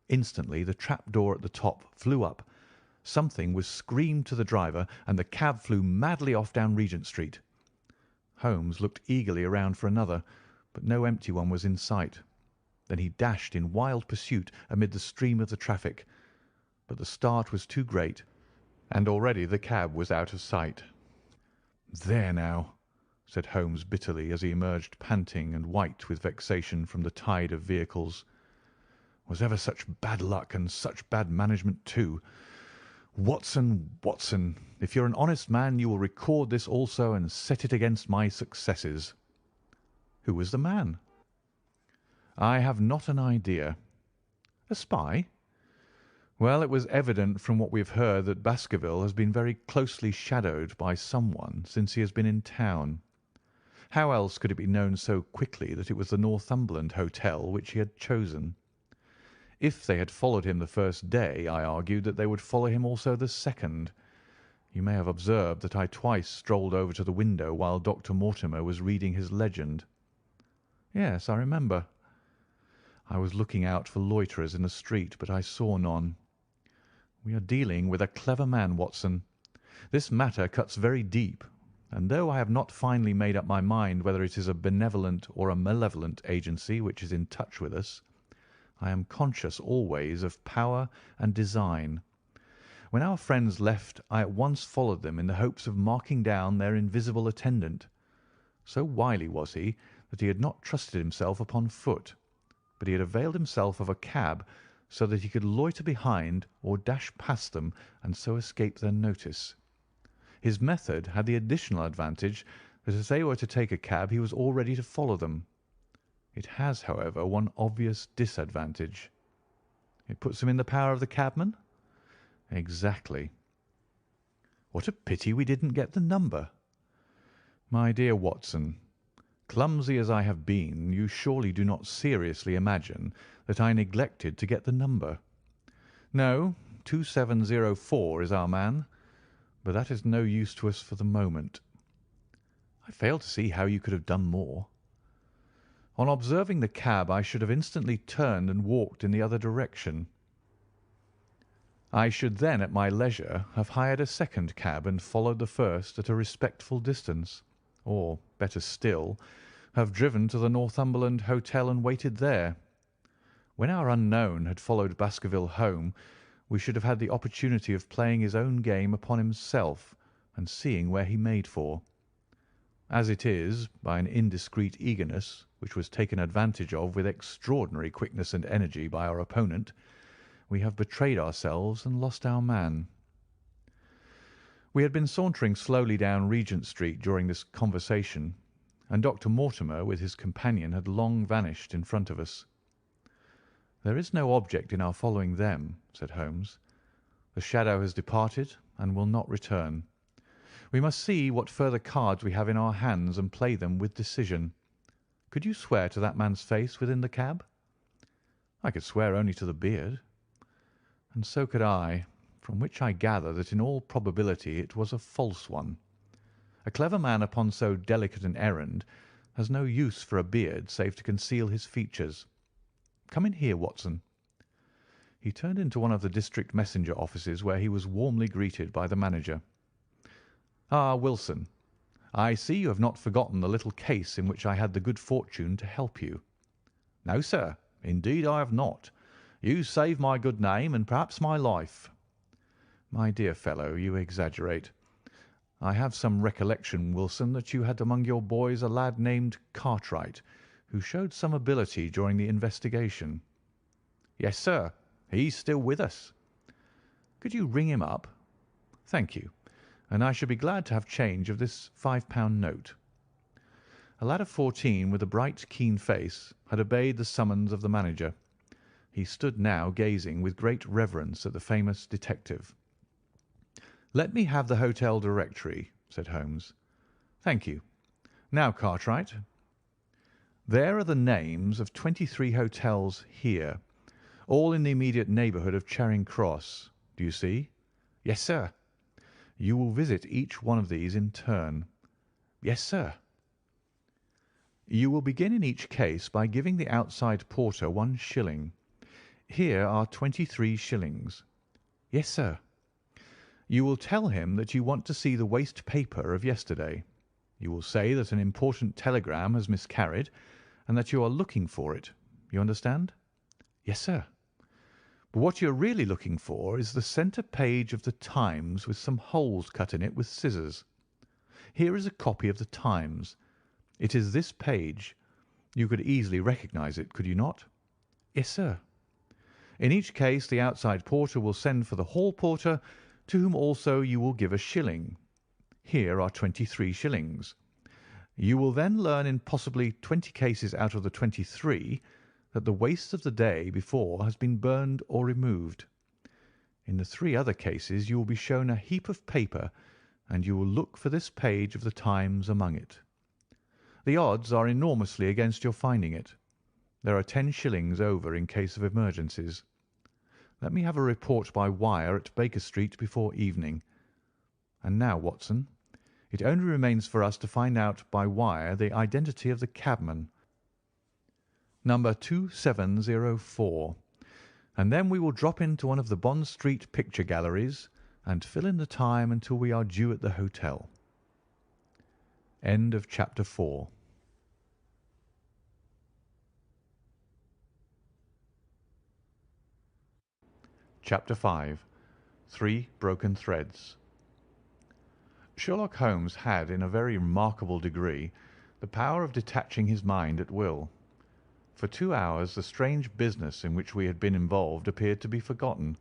Instantly the trap door at the top flew up. Something was screamed to the driver, and the cab flew madly off down Regent Street. Holmes looked eagerly around for another, but no empty one was in sight. Then he dashed in wild pursuit amid the stream of the traffic, but the start was too great, and already the cab was out of sight. "There now," said Holmes bitterly as he emerged panting and white with vexation from the tide of vehicles. "Was ever such bad luck, and such bad management too? Watson, Watson, if you're an honest man you will record this also and set it against my successes." "Who was the man?" "I have not an idea." "A spy?" "Well, it was evident from what we have heard that Baskerville has been very closely shadowed by someone since he has been in town. How else could it be known so quickly that it was the Northumberland Hotel which he had chosen? If they had followed him the first day, I argued that they would follow him also the second. You may have observed that I twice strolled over to the window while Dr. Mortimer was reading his legend." "Yes, I remember." "I was looking out for loiterers in the street, but I saw none. We are dealing with a clever man, Watson. This matter cuts very deep, and though I have not finally made up my mind whether it is a benevolent or a malevolent agency which is in touch with us, I am conscious always of power and design. When our friends left I at once followed them in the hopes of marking down their invisible attendant. So wily was he that he had not trusted himself upon foot, but he had availed himself of a cab so that he could loiter behind or dash past them and so escape their notice. His method had the additional advantage that if they were to take a cab he was all ready to follow them. It has, however, one obvious disadvantage. It puts him in the power of the cabman? Exactly. What a pity we didn't get the number. My dear Watson, clumsy as I have been, you surely do not seriously imagine that I neglected to get the number. No, 2704 is our man, but that is no use to us for the moment. I fail to see how you could have done more. On observing the cab, I should have instantly turned and walked in the other direction. I should then, at my leisure, have hired a second cab and followed the first at a respectful distance, or, better still, have driven to the Northumberland Hotel and waited there. When our unknown had followed Baskerville home, we should have had the opportunity of playing his own game upon himself and seeing where he made for. As it is, by an indiscreet eagerness, which was taken advantage of with extraordinary quickness and energy by our opponent, we have betrayed ourselves and lost our man. We had been sauntering slowly down Regent Street during this conversation, and Dr. Mortimer with his companion had long vanished in front of us. "There is no object in our following them," said Holmes. "The shadow has departed and will not return. We must see what further cards we have in our hands and play them with decision. Could you swear to that man's face within the cab?" "I could swear only to the beard." "And so could I, from which I gather that in all probability it was a false one. A clever man upon so delicate an errand has no use for a beard save to conceal his features. Come in here, Watson." He turned into one of the district messenger offices, where he was warmly greeted by the manager. "Ah, Wilson, I see you have not forgotten the little case in which I had the good fortune to help you." "No, sir, indeed I have not. You saved my good name and perhaps my life." "My dear fellow, you exaggerate. I have some recollection, Wilson, that you had among your boys a lad named Cartwright, who showed some ability during the investigation." "Yes, sir. He's still with us." "Could you ring him up?" "Thank you, and I should be glad to have change of this £5 note." A lad of 14, with a bright, keen face, had obeyed the summons of the manager. He stood now gazing with great reverence at the famous detective. "Let me have the hotel directory," said Holmes. "Thank you. Now, Cartwright, there are the names of 23 hotels here, all in the immediate neighbourhood of Charing Cross. Do you see?" "Yes, sir." "You will visit each one of these in turn." "Yes, sir." "You will begin in each case by giving the outside porter 1 shilling. Here are 23 shillings." "Yes, sir." "You will tell him that you want to see the waste paper of yesterday. You will say that an important telegram has miscarried, and that you are looking for it. You understand?" "Yes, sir." "But what you are really looking for is the centre page of the Times with some holes cut in it with scissors. Here is a copy of the Times. It is this page. You could easily recognise it, could you not?" "Yes, sir." "In each case the outside porter will send for the hall porter, to whom also you will give 1 shilling. Here are 23 shillings. You will then learn in possibly 20 cases out of the 23 that the waste of the day before has been burned or removed. In the 3 other cases you will be shown a heap of paper, and you will look for this page of the Times among it. The odds are enormously against your finding it. There are 10 shillings over in case of emergencies. Let me have a report by wire at Baker Street before evening. And now, Watson, it only remains for us to find out by wire the identity of the cabman, number 2704, and then we will drop into one of the Bond Street picture galleries and fill in the time until we are due at the hotel. End of chapter 4. Chapter 5. 3 Broken Threads. Sherlock Holmes had, in a very remarkable degree, the power of detaching his mind at will. For 2 hours the strange business in which we had been involved appeared to be forgotten,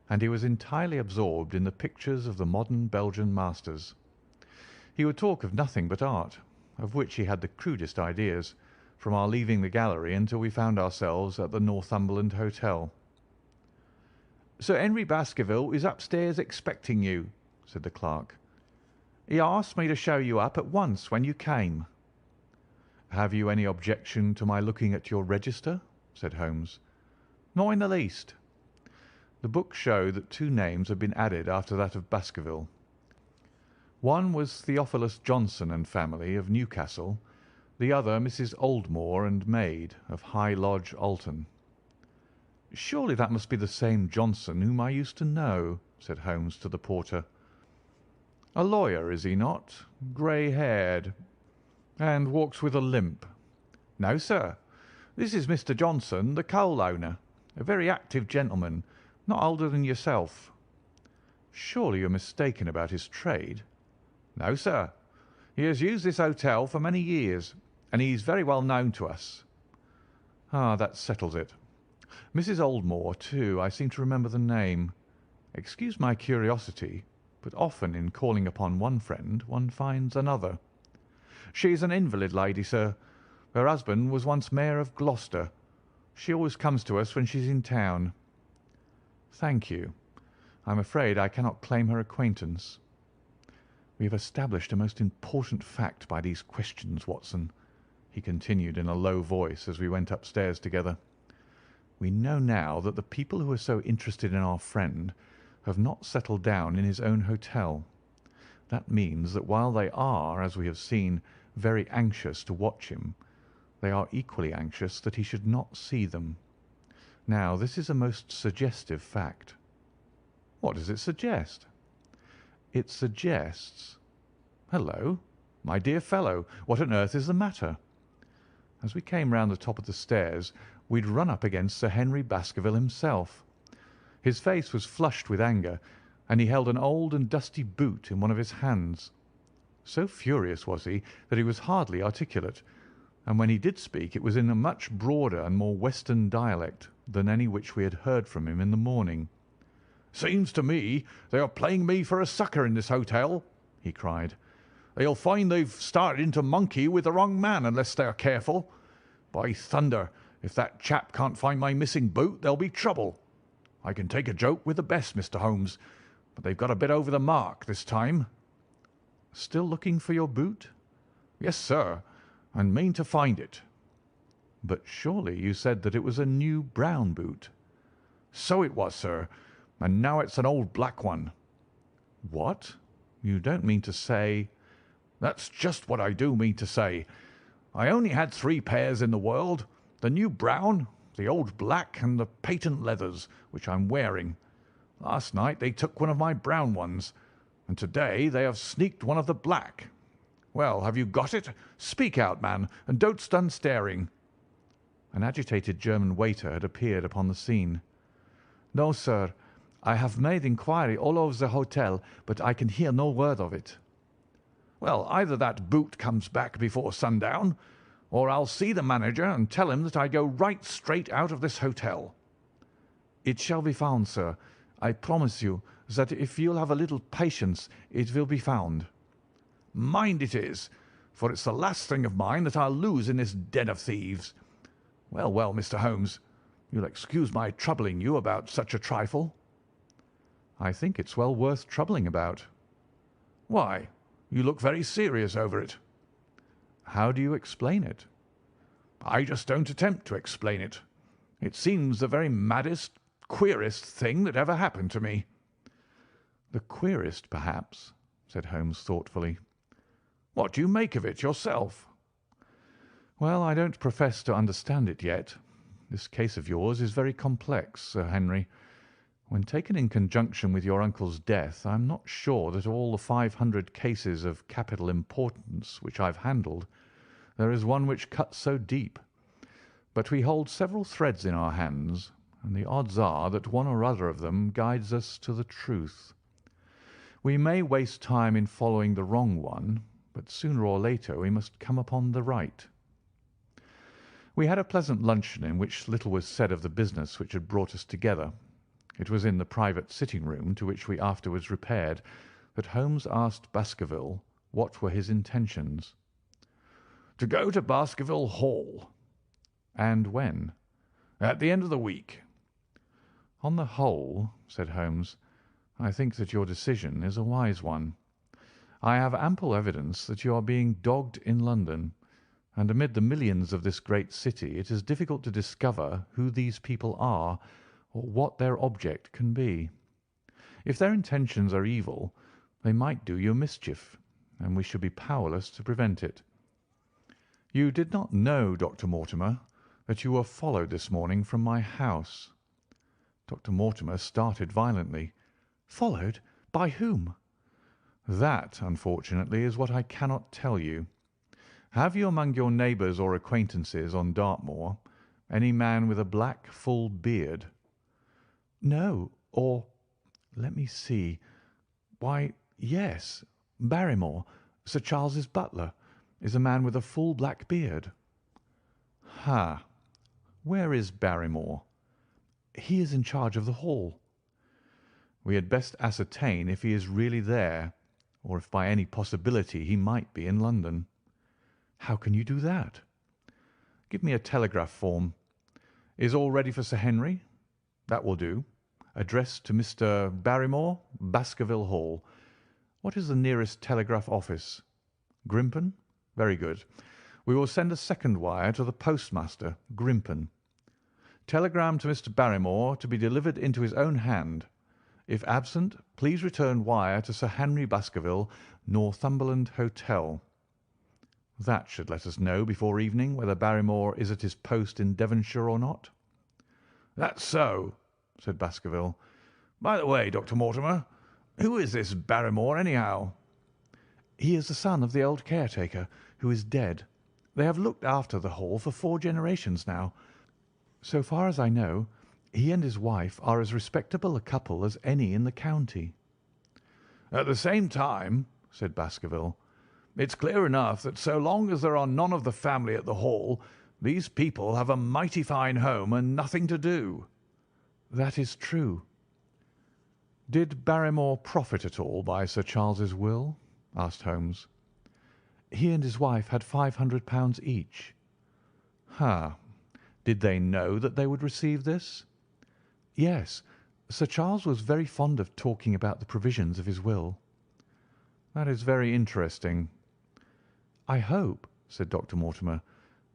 and he was entirely absorbed in the pictures of the modern Belgian masters. He would talk of nothing but art, of which he had the crudest ideas, from our leaving the gallery until we found ourselves at the Northumberland Hotel. "Sir Henry Baskerville is upstairs expecting you," said the clerk. "He asked me to show you up at once when you came." "Have you any objection to my looking at your register?" said Holmes. "Not in the least." The book showed that 2 names had been added after that of Baskerville. One was Theophilus Johnson and family, of Newcastle, the other Mrs. Oldmore and maid, of High Lodge, Alton. "Surely that must be the same Johnson whom I used to know," said Holmes to the porter. "A lawyer, is he not? Grey-haired, and walks with a limp?" "No, sir. This is Mr. Johnson, the coal owner, a very active gentleman, not older than yourself." "Surely you are mistaken about his trade?" "No, sir. He has used this hotel for many years, and he is very well known to us." "Ah, that settles it. Mrs. Oldmore, too, I seem to remember the name. Excuse my curiosity, but often in calling upon one friend one finds another." "She is an invalid lady, sir. Her husband was once Mayor of Gloucester. She always comes to us when she's in town." "Thank you. I'm afraid I cannot claim her acquaintance." "We have established a most important fact by these questions, Watson," he continued in a low voice as we went upstairs together. "We know now that the people who are so interested in our friend have not settled down in his own hotel. That means that while they are, as we have seen, very anxious to watch him, they are equally anxious that he should not see them. Now, this is a most suggestive fact." "What does it suggest?" "It suggests— Hello, my dear fellow, what on earth is the matter?" As we came round the top of the stairs, we had run up against Sir Henry Baskerville himself. His face was flushed with anger, and he held an old and dusty boot in one of his hands. So furious was he that he was hardly articulate, and when he did speak it was in a much broader and more Western dialect than any which we had heard from him in the morning. "Seems to me they are playing me for a sucker in this hotel," he cried. "They'll find they've started into monkey with the wrong man unless they are careful. By thunder, if that chap can't find my missing boot, there'll be trouble. I can take a joke with the best, Mr. Holmes, but they've got a bit over the mark this time." "Still looking for your boot?" "Yes, sir, and mean to find it." "But surely you said that it was a new brown boot?" "So it was, sir, and now it's an old black one." "What? You don't mean to say—" "That's just what I do mean to say. I only had 3 pairs in the world, the new brown, the old black, and the patent leathers, which I'm wearing. Last night they took one of my brown ones, and to-day they have sneaked one of the black. Well, have you got it? Speak out, man, and don't stand staring." An agitated German waiter had appeared upon the scene. "No, sir. I have made inquiry all over the hotel, but I can hear no word of it." "Well, either that boot comes back before sundown, or I'll see the manager and tell him that I go right straight out of this hotel." "It shall be found, sir. I promise you that if you'll have a little patience it will be found." "Mind it is, for it's the last thing of mine that I'll lose in this den of thieves. Well, well, Mr. Holmes, you'll excuse my troubling you about such a trifle." "I think it's well worth troubling about." "Why? You look very serious over it." "How do you explain it?" "I just don't attempt to explain it. It seems the very maddest, queerest thing that ever happened to me." "The queerest, perhaps," said Holmes thoughtfully. "What do you make of it yourself?" "Well, I don't profess to understand it yet. This case of yours is very complex, Sir Henry. When taken in conjunction with your uncle's death, I am not sure that all the 500 cases of capital importance which I've handled, there is one which cuts so deep. But we hold several threads in our hands, and the odds are that one or other of them guides us to the truth. We may waste time in following the wrong one, but sooner or later we must come upon the right. We had a pleasant luncheon in which little was said of the business which had brought us together. It was in the private sitting-room, to which we afterwards repaired, that Holmes asked Baskerville what were his intentions. "To go to Baskerville Hall." "And when?" "At the end of the week." "On the whole," said Holmes, "I think that your decision is a wise one. I have ample evidence that you are being dogged in London, and amid the millions of this great city it is difficult to discover who these people are or what their object can be. If their intentions are evil, they might do you mischief, and we should be powerless to prevent it. You did not know, Dr. Mortimer, that you were followed this morning from my house." Dr. Mortimer started violently. "Followed? By whom?" "That, unfortunately, is what I cannot tell you. Have you among your neighbours or acquaintances on Dartmoor any man with a black, full beard?" "No, or let me see. Why, yes, Barrymore, Sir Charles's butler, is a man with a full black beard." "Ha! Where is Barrymore?" "He is in charge of the hall." "We had best ascertain if he is really there, or if by any possibility he might be in London." "How can you do that?" "Give me a telegraph form. Is all ready for Sir Henry? That will do. Addressed to Mr. Barrymore, Baskerville Hall. What is the nearest telegraph office? Grimpen? Very good. We will send a second wire to the postmaster, Grimpen. Telegram to Mr. Barrymore to be delivered into his own hand. If absent, please return wire to Sir Henry Baskerville, Northumberland Hotel." That should let us know before evening whether Barrymore is at his post in Devonshire or not. "That's so," said Baskerville. "By the way, Dr. Mortimer, who is this Barrymore, anyhow?" "He is the son of the old caretaker, who is dead. They have looked after the hall for 4 generations now. So far as I know, he and his wife are as respectable a couple as any in the county." "At the same time," said Baskerville, "it's clear enough that so long as there are none of the family at the Hall, these people have a mighty fine home and nothing to do." "That is true." "Did Barrymore profit at all by Sir Charles's will?" asked Holmes. "He and his wife had £500 each." "Ha! Did they know that they would receive this?" "Yes. Sir Charles was very fond of talking about the provisions of his will." "That is very interesting." "I hope," said Dr. Mortimer,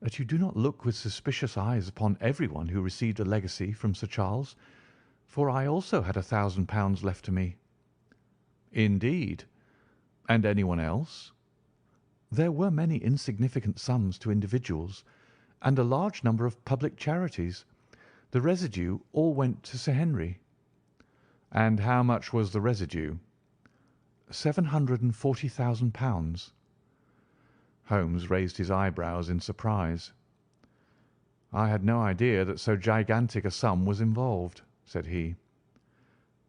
"that you do not look with suspicious eyes upon everyone who received a legacy from Sir Charles, for I also had £1,000 left to me." "Indeed! And anyone else?" "There were many insignificant sums to individuals, and a large number of public charities. The residue all went to Sir Henry." "And how much was the residue?" £740,000. Holmes raised his eyebrows in surprise. "I had no idea that so gigantic a sum was involved," said he.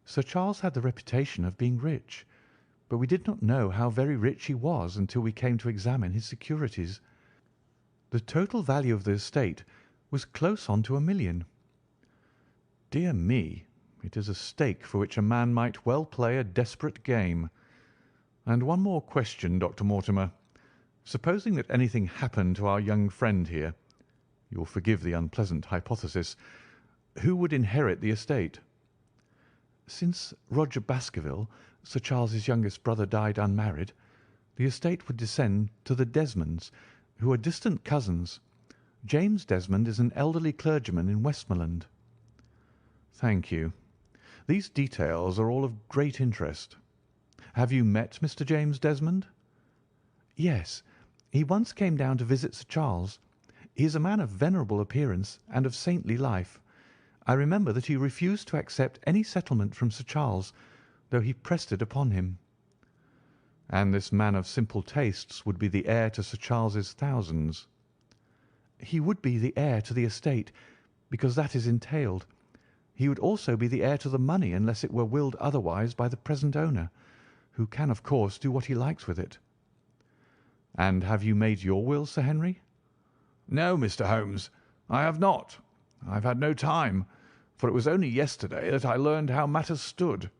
"Sir Charles had the reputation of being rich, but we did not know how very rich he was until we came to examine his securities. The total value of the estate was close on to £1 million. Dear me, it is a stake for which a man might well play a desperate game. And one more question, Dr. Mortimer. Supposing that anything happened to our young friend here, you will forgive the unpleasant hypothesis, who would inherit the estate?" "Since Roger Baskerville, Sir Charles's youngest brother, died unmarried, the estate would descend to the Desmonds, who are distant cousins. James Desmond is an elderly clergyman in Westmoreland." "Thank you. These details are all of great interest. Have you met Mr. James Desmond?" "Yes. He once came down to visit Sir Charles. He is a man of venerable appearance and of saintly life. I remember that he refused to accept any settlement from Sir Charles, though he pressed it upon him." "And this man of simple tastes would be the heir to Sir Charles's thousands?" "He would be the heir to the estate, because that is entailed. He would also be the heir to the money unless it were willed otherwise by the present owner, who can, of course, do what he likes with it." And have you made your will, Sir Henry?" "No, Mr. Holmes, I have not. I've had no time, for it was only yesterday that I learned how matters stood.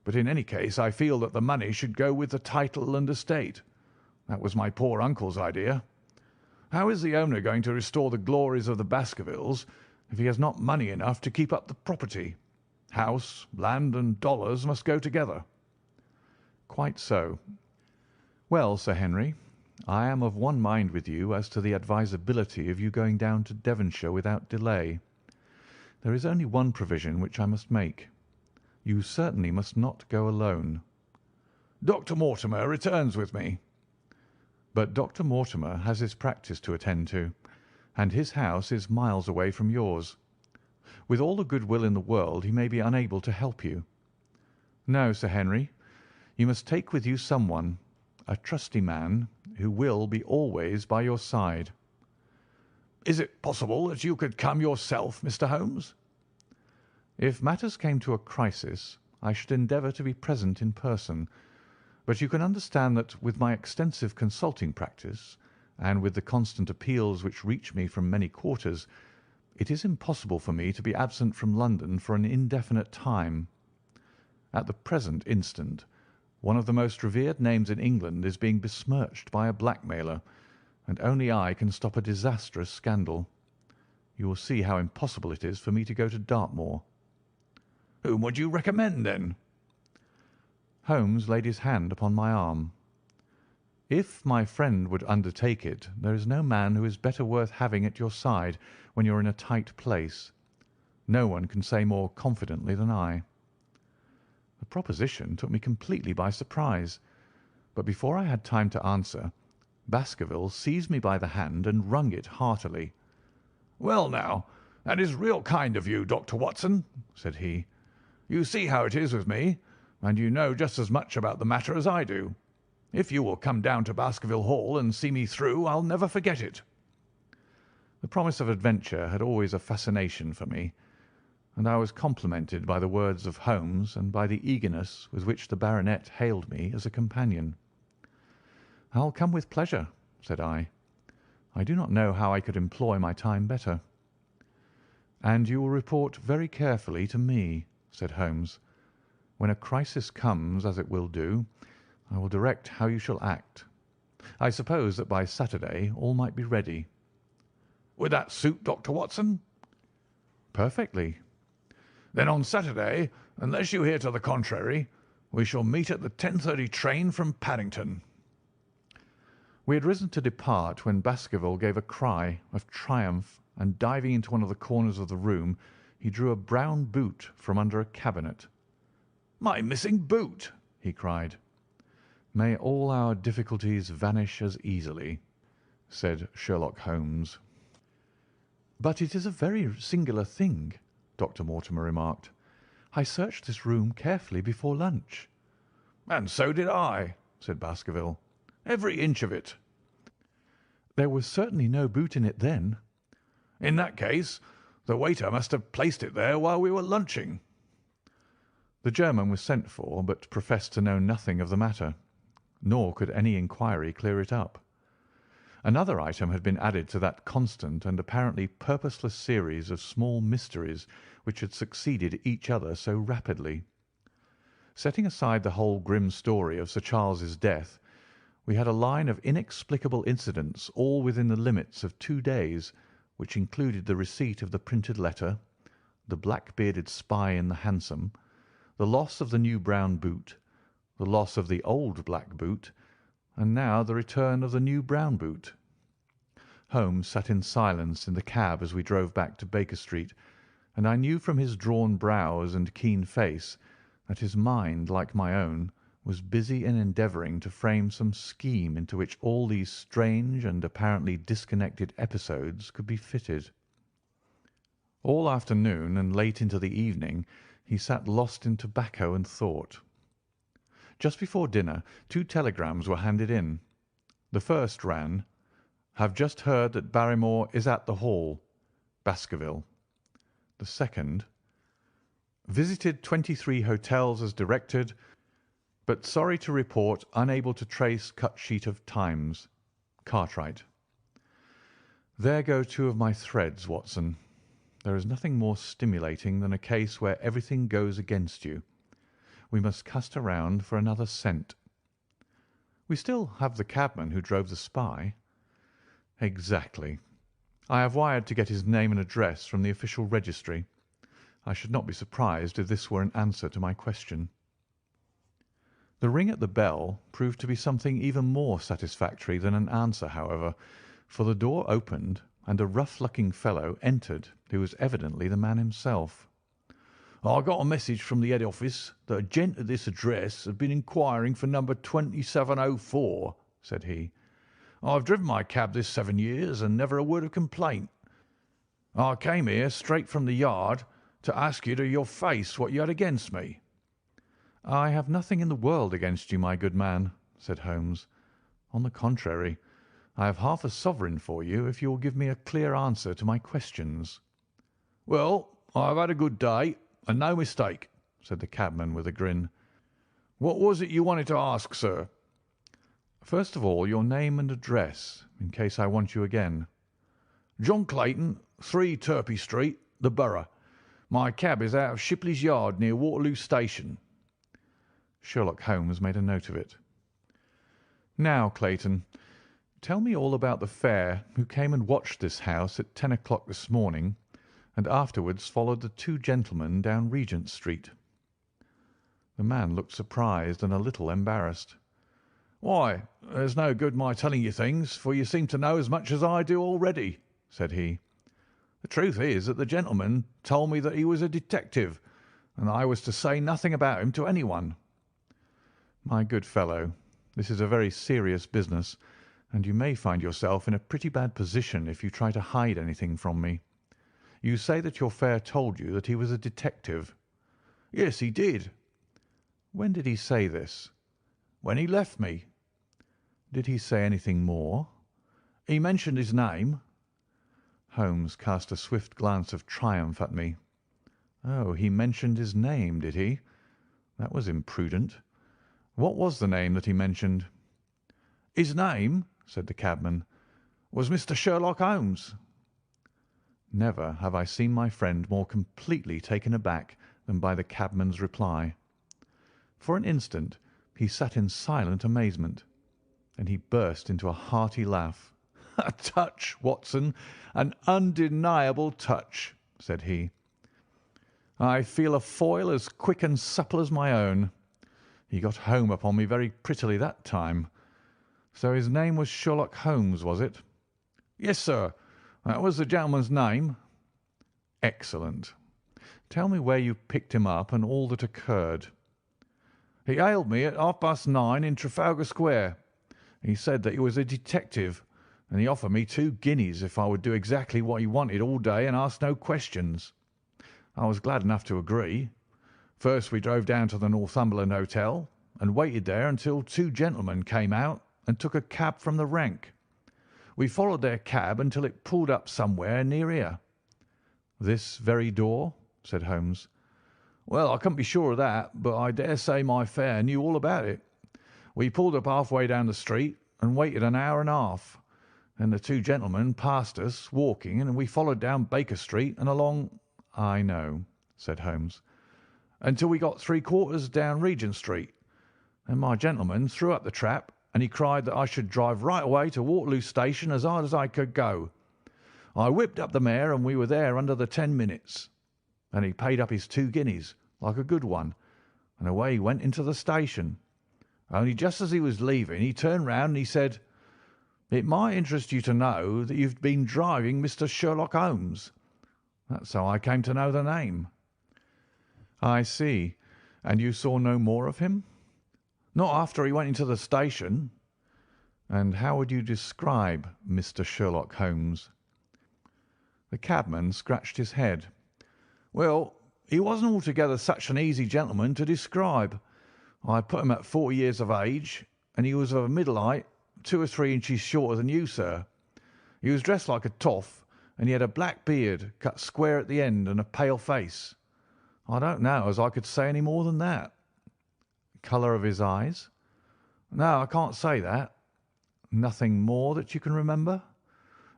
But in any case I feel that the money should go with the title and estate. That was my poor uncle's idea. How is the owner going to restore the glories of the Baskervilles if he has not money enough to keep up the property? House, land, and dollars must go together." "Quite so. Well, Sir Henry, I am of one mind with you as to the advisability of you going down to Devonshire without delay. There is only one provision which I must make. You certainly must not go alone." "Dr. Mortimer returns with me." "But Dr. Mortimer has his practice to attend to, and his house is miles away from yours. With all the good will in the world he may be unable to help you. No, Sir Henry, you must take with you someone, a trusty man, who will be always by your side." "Is it possible that you could come yourself, Mr. Holmes?" "If matters came to a crisis, I should endeavour to be present in person, but you can understand that with my extensive consulting practice, and with the constant appeals which reach me from many quarters, it is impossible for me to be absent from London for an indefinite time. At the present instant, one of the most revered names in England is being besmirched by a blackmailer, and only I can stop a disastrous scandal. You will see how impossible it is for me to go to Dartmoor." "Whom would you recommend, then?" Holmes laid his hand upon my arm. "If my friend would undertake it, there is no man who is better worth having at your side when you are in a tight place. No one can say more confidently than I." The proposition took me completely by surprise, but before I had time to answer, Baskerville seized me by the hand and wrung it heartily. "Well, now, that is real kind of you, Dr. Watson," said he. "You see how it is with me, and you know just as much about the matter as I do. If you will come down to Baskerville Hall and see me through, I'll never forget it." The promise of adventure had always a fascination for me, and I was complimented by the words of Holmes and by the eagerness with which the baronet hailed me as a companion. "I'll come with pleasure," said I. "I do not know how I could employ my time better." "And you will report very carefully to me," said Holmes. "When a crisis comes, as it will do, I will direct how you shall act. I suppose that by Saturday all might be ready." "Would that suit Dr. Watson?" "Perfectly." "Then on Saturday, unless you hear to the contrary, we shall meet at the 10:30 train from Paddington." We had risen to depart when Baskerville gave a cry of triumph, and diving into one of the corners of the room, he drew a brown boot from under a cabinet. "My missing boot!" he cried. "May all our difficulties vanish as easily," said Sherlock Holmes. "But it is a very singular thing," Dr. Mortimer remarked. "I searched this room carefully before lunch." "And so did I," said Baskerville. "Every inch of it." "There was certainly no boot in it then." "In that case, the waiter must have placed it there while we were lunching." The German was sent for, but professed to know nothing of the matter, nor could any inquiry clear it up. Another item had been added to that constant and apparently purposeless series of small mysteries which had succeeded each other so rapidly. Setting aside the whole grim story of Sir Charles's death, we had a line of inexplicable incidents all within the limits of 2 days, which included the receipt of the printed letter, the black-bearded spy in the hansom, the loss of the new brown boot, the loss of the old black boot, and now the return of the new brown boot. Holmes sat in silence in the cab as we drove back to Baker Street, and I knew from his drawn brows and keen face that his mind, like my own, was busy in endeavouring to frame some scheme into which all these strange and apparently disconnected episodes could be fitted. All afternoon and late into the evening he sat lost in tobacco and thought. Just before dinner 2 telegrams were handed in. The first ran, "Have just heard that Barrymore is at the Hall. Baskerville." The second, "Visited 23 hotels as directed, but sorry to report unable to trace cut sheet of Times. Cartwright. There go two of my threads, Watson. There is nothing more stimulating than a case where everything goes against you. We must cast around for another scent. We still have the cabman who drove the spy. Exactly. I have wired to get his name and address from the official registry. I should not be surprised if this were an answer to my question. The ring at the bell proved to be something even more satisfactory than an answer, however, for the door opened and a rough-looking fellow entered who was evidently the man himself. "I got a message from the head office that a gent at this address had been inquiring for number 2704, said he. "I've driven my cab this 7 years and never a word of complaint. I came here straight from the yard to ask you to your face what you had against me." "I have nothing in the world against you, my good man," said Holmes. "On the contrary, I have half a sovereign for you if you will give me a clear answer to my questions." "Well, I have had a good day, and no mistake," said the cabman with a grin. "What was it you wanted to ask, sir?" "First of all, your name and address, in case I want you again." "John Clayton, 3 Turpey Street, the Borough. My cab is out of Shipley's Yard near Waterloo Station." Sherlock Holmes made a note of it. "Now, Clayton, tell me all about the fare who came and watched this house at 10 o'clock this morning, and afterwards followed the two gentlemen down Regent Street." The man looked surprised and a little embarrassed. "Why, there's no good my telling you things, for you seem to know as much as I do already," said he. "The truth is that the gentleman told me that he was a detective, and I was to say nothing about him to anyone." "My good fellow, this is a very serious business, and you may find yourself in a pretty bad position if you try to hide anything from me. You say that your fare told you that he was a detective." "Yes, he did." "When did he say this?" "When he left me." "Did he say anything more?" "He mentioned his name." Holmes cast a swift glance of triumph at me. "Oh, he mentioned his name, did he? That was imprudent. What was the name that he mentioned?" "His name," said the cabman, "was Mr. Sherlock Holmes." Never have I seen my friend more completely taken aback than by the cabman's reply. For an instant he sat in silent amazement. Then he burst into a hearty laugh. "A touch, Watson, an undeniable touch," said he. "I feel a foil as quick and supple as my own. He got home upon me very prettily that time. So his name was Sherlock Holmes, was it?" "Yes, sir, that was the gentleman's name." "Excellent. Tell me where you picked him up and all that occurred." "He hailed me at 9:30 in Trafalgar Square. He said that he was a detective, and he offered me 2 guineas if I would do exactly what he wanted all day and ask no questions. I was glad enough to agree. First we drove down to the Northumberland Hotel and waited there until 2 gentlemen came out and took a cab from the rank. We followed their cab until it pulled up somewhere near here." "This very door?" said Holmes. "Well, I couldn't be sure of that, but I dare say my fare knew all about it. We pulled up half-way down the street and waited an hour and a half. Then the 2 gentlemen passed us walking, and we followed down Baker Street and along—" "I know," said Holmes. "Until we got 3/4 down Regent Street. Then my gentleman threw up the trap, and he cried that I should drive right away to Waterloo Station as hard as I could go. I whipped up the mare, and we were there under the 10 minutes. Then he paid up his 2 guineas, like a good one, and away he went into the station. Only just as he was leaving, he turned round and he said, 'It might interest you to know that you've been driving Mr. Sherlock Holmes.' That's how I came to know the name." "I see. And you saw no more of him?" "Not after he went into the station." "And how would you describe Mr. Sherlock Holmes?" The cabman scratched his head. "Well, he wasn't altogether such an easy gentleman to describe. I put him at 40 years of age, and he was of a middle height, 2 or 3 inches shorter than you, sir. He was dressed like a toff, and he had a black beard cut square at the end and a pale face. I don't know as I could say any more than that." "Colour of his eyes?" "No, I can't say that." Nothing more that you can remember?"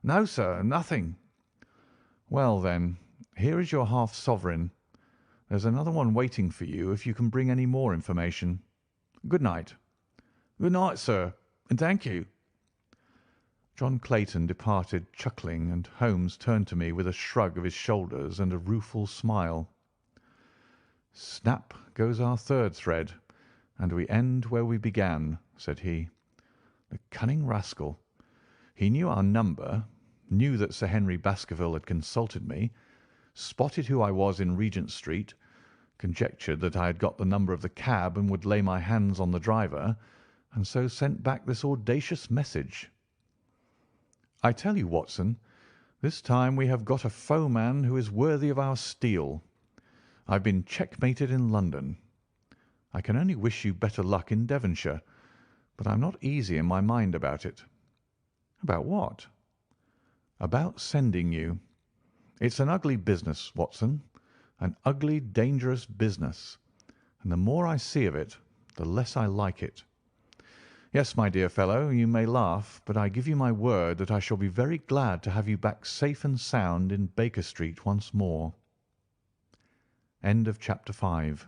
"No, sir, nothing." "Well, then, here is your half sovereign. There's another one waiting for you if you can bring any more information. Good night." "Good night, sir, and thank you." John Clayton departed chuckling, and Holmes turned to me with a shrug of his shoulders and a rueful smile. "Snap goes our third thread, and we end where we began," said he. "The cunning rascal! He knew our number, knew that Sir Henry Baskerville had consulted me, spotted who I was in Regent Street, conjectured that I had got the number of the cab and would lay my hands on the driver, and so sent back this audacious message. I tell you, Watson, this time we have got a foeman who is worthy of our steel. I've been checkmated in London. I can only wish you better luck in Devonshire, but I'm not easy in my mind about it." "About what?" "About sending you. It's an ugly business, Watson, an ugly, dangerous business, and the more I see of it, the less I like it. Yes, my dear fellow, you may laugh, but I give you my word that I shall be very glad to have you back safe and sound in Baker Street once more." End of chapter 5.